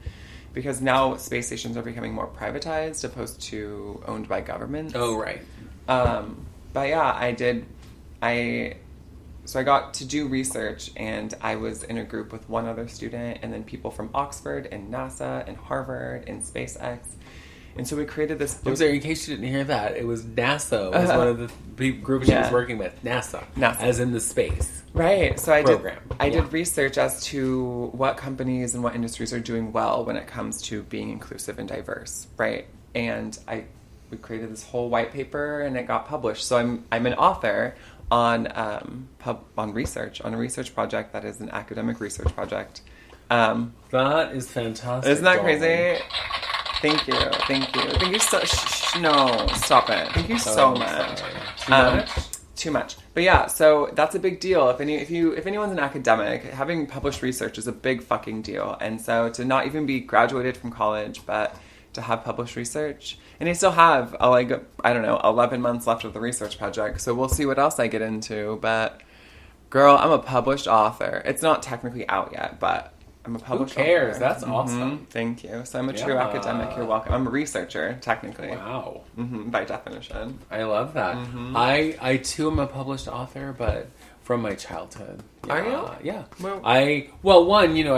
Because now space stations are becoming more privatized opposed to owned by governments.
Oh, right.
But yeah, so I got to do research, and I was in a group with one other student, and then people from Oxford and NASA and Harvard and SpaceX. And so we created this...
I'm sorry, in case you didn't hear that, it was NASA was one of the groups she was working with. NASA. As in the space.
Right. So I
program.
did research as to what companies and what industries are doing well when it comes to being inclusive and diverse, right? And we created this whole white paper, and it got published. So I'm an author on a research project that is an academic research project.
That is fantastic.
Isn't that crazy? Thank you. Thank you so... no, stop it. Thank you so much. Too much. But yeah, so that's a big deal. If anyone's an academic, having published research is a big fucking deal. And so to not even be graduated from college, but to have published research, and I still have 11 months left of the research project. So we'll see what else I get into. But girl, I'm a published author. It's not technically out yet, but I'm a published author.
Who cares? That's awesome.
Thank you. So I'm a true academic. You're welcome. I'm a researcher, technically.
Wow.
By definition.
I love that. I too am a published author, but from my childhood. Yeah.
Are you?
Yeah.
Well,
I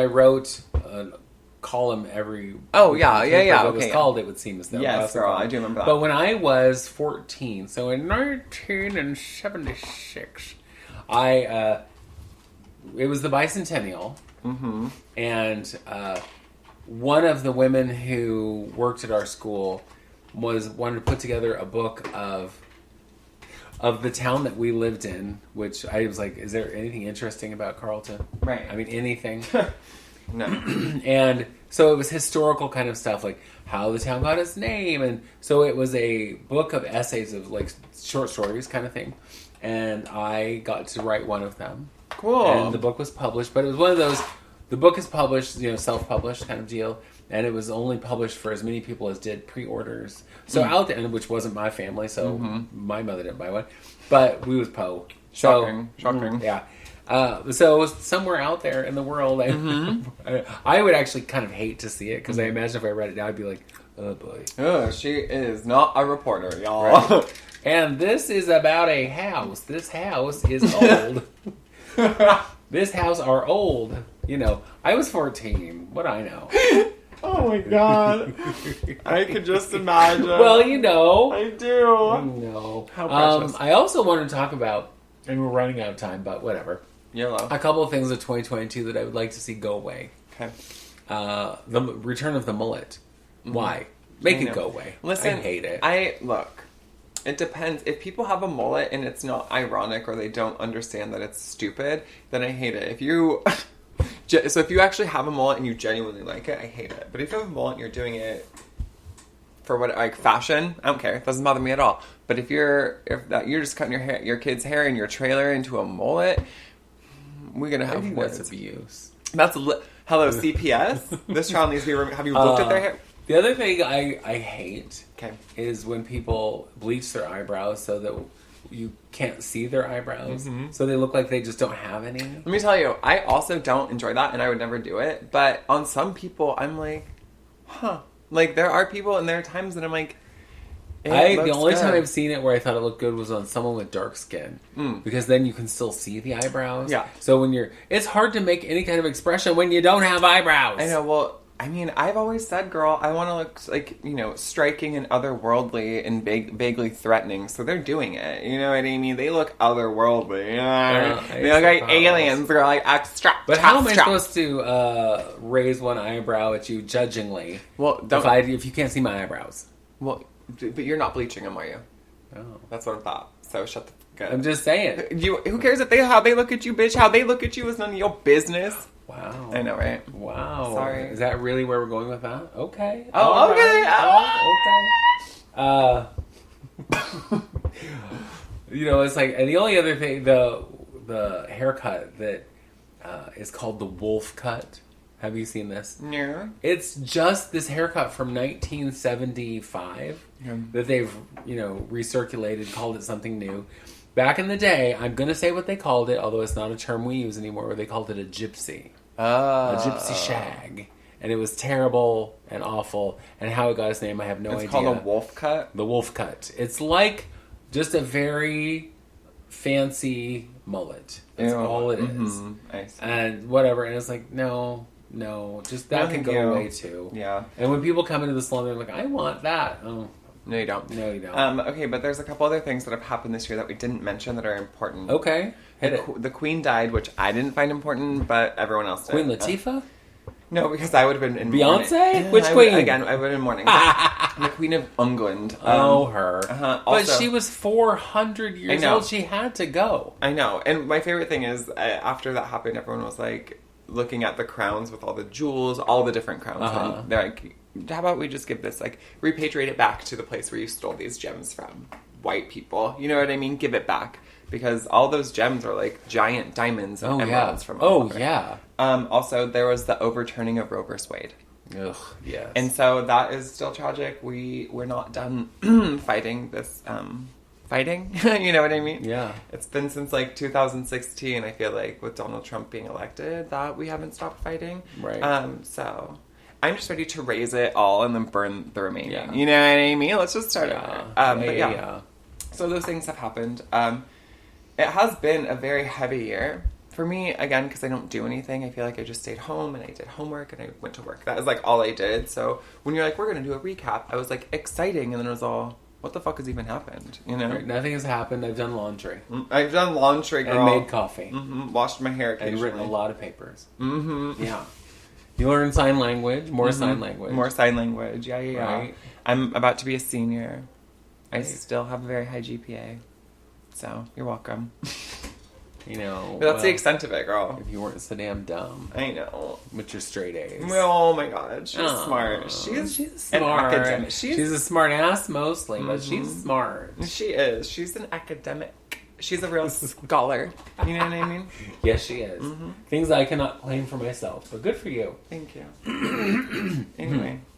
wrote a column every...
Oh, yeah.
It was called It Would Seem As Though.
Yes, girl, I do remember that.
But when I was 14, so in 1976, it was the bicentennial. And one of the women who worked at our school wanted to put together a book of the town that we lived in, which I was like, is there anything interesting about Carlton?
Right.
I mean, anything?
No.
And so it was historical kind of stuff, like how the town got its name. And so it was a book of essays of like short stories kind of thing. And I got to write one of them.
Cool.
And the book was published, but it was one of those, the book is published, self-published kind of deal. And it was only published for as many people as did pre-orders. So out there, which wasn't my family, so my mother didn't buy one. But we was Poe.
Shocking.
Yeah. So it was somewhere out there in the world. I would actually kind of hate to see it, because I imagine if I read it now, I'd be like, oh boy.
Oh, she is not a reporter, y'all.
Right. And this is about a house. This house is old. This house are old. I was 14. What I know.
Oh my God. I could just imagine.
Well,
I do. How precious.
I also want to talk about, and we're running out of time, but whatever.
Yellow.
A couple of things of 2022 that I would like to see go away.
Okay.
The return of the mullet. Why? Make it go away.
Listen,
I hate it.
Look, it depends. If people have a mullet and it's not ironic or they don't understand that it's stupid, then I hate it. If you actually have a mullet and you genuinely like it, I hate it. But if you have a mullet and you're doing it for fashion, I don't care. It doesn't bother me at all. But if you're just cutting your kid's hair in your trailer into a mullet, we're gonna have words.
That's abuse.
Hello, CPS. This child needs to be. Have you looked at their hair?
The other thing I hate
Okay.
is when people bleach their eyebrows so that you can't see their eyebrows. So they look like they just don't have any.
Let me tell you, I also don't enjoy that, and I would never do it. But on some people, I'm like, huh. Like, there are people, and there are times that I'm like,
the only time I've seen it where I thought it looked good was on someone with dark skin. Because then you can still see the eyebrows.
Yeah.
So it's hard to make any kind of expression when you don't have eyebrows.
I know, well, I mean, I've always said, girl, I want to look like, striking and otherworldly and vaguely threatening. So they're doing it. You know what I mean? They look otherworldly. They look like aliens. They're like extra.
But how am I supposed to raise one eyebrow at you judgingly?
Well,
if you can't see my eyebrows.
Well, but you're not bleaching them, are you?
Oh.
That's what I thought. So shut the fuck up.
I'm just saying.
Who cares how they look at you, bitch? How they look at you is none of your business.
Wow.
I know, right?
Wow.
Sorry.
Is that really where we're going with that? Okay.
Oh, okay.
Okay. It's like, and the only other thing, the haircut that is called the wolf cut. Have you seen this?
No.
It's just this haircut from 1975 that they've, recirculated, called it something new. Back in the day, I'm going to say what they called it, although it's not a term we use anymore, where they called it a gypsy. A gypsy shag. And it was terrible and awful. And how it got its name, I have no idea.
It's called a wolf cut?
The wolf cut. It's like just a very fancy mullet. That's all it is.
Mm-hmm. I see.
And whatever. And it's like, no, just that can go away too.
Yeah.
And when people come into the salon, they're like, I want that. Oh.
No, you don't.
No, you don't.
Okay, but there's a couple other things that have happened this year that we didn't mention that are important.
Okay. Hit it.
The Queen died, which I didn't find important, but everyone else did.
Queen Latifah?
No, because I would have been in
Beyonce?
mourning.
Which queen?
I would have been mourning. The Queen of England.
Her.
Also,
but she was 400 years old. She had to go.
I know. And my favorite thing is, after that happened, everyone was like, looking at the crowns with all the jewels, all the different crowns. And they're like, how about we just give this, repatriate it back to the place where you stole these gems from? White people. You know what I mean? Give it back. Because all those gems are like giant diamonds and emeralds from all over.
Yeah.
Also, there was the overturning of Roe vs. Wade.
Ugh, yes.
And so that is still tragic. We're not done fighting this, fighting? You know what I mean?
Yeah.
It's been since 2016, I feel like, with Donald Trump being elected, that we haven't stopped fighting.
Right.
So I'm just ready to raise it all and then burn the remaining.
Yeah.
You know what I mean? Let's just start over. But
yeah.
So those things have happened. It has been a very heavy year. For me, again, because I don't do anything, I feel like I just stayed home and I did homework and I went to work. That was all I did. So when you're like, we're going to do a recap, I was like, exciting. And then it was all, what the fuck has even happened? You know?
Right, nothing has happened. I've done laundry.
I've done laundry, girl.
And made coffee.
Mm-hmm. Washed my hair occasionally.
And written a lot of papers.
Mm-hmm.
Yeah. You learn sign language. More sign language.
More sign language. Yeah.
Right.
I'm about to be a senior. I still have a very high GPA. So, you're welcome.
But
that's the extent of it, girl.
If you weren't so damn dumb.
I know.
With your straight A's.
Oh my god, she's smart. She's
smart.
An academic.
She's a smart ass mostly, but she's smart.
She is. She's an academic. She's a real scholar. You know what I mean?
Yes, she is. Mm-hmm. Things I cannot claim for myself, but good for you.
Thank you.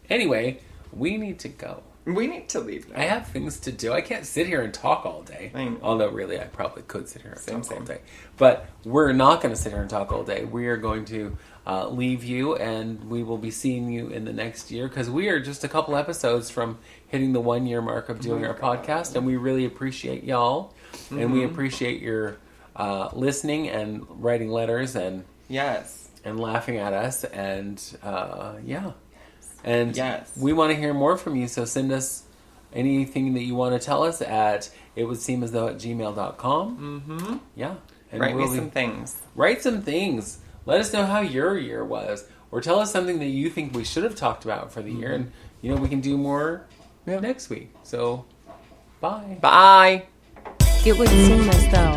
Anyway, we need to go.
We need to leave now.
I have things to do. I can't sit here and talk all day. Although, really, I probably could sit here and talk all day. But we're not going to sit here and talk all day. We are going to leave you, and we will be seeing you in the next year, because we are just a couple episodes from hitting the 1 year mark of doing our podcast, and we really appreciate y'all, and we appreciate your listening and writing letters and and laughing at us, and And we want to hear more from you, so send us anything that you want to tell us at itwouldseemasthough@gmail.com.
Mm-hmm.
Yeah. And
write me some things.
Write some things. Let us know how your year was. Or tell us something that you think we should have talked about for the year. And, we can do more next week. So, bye.
Bye.
It would seem as though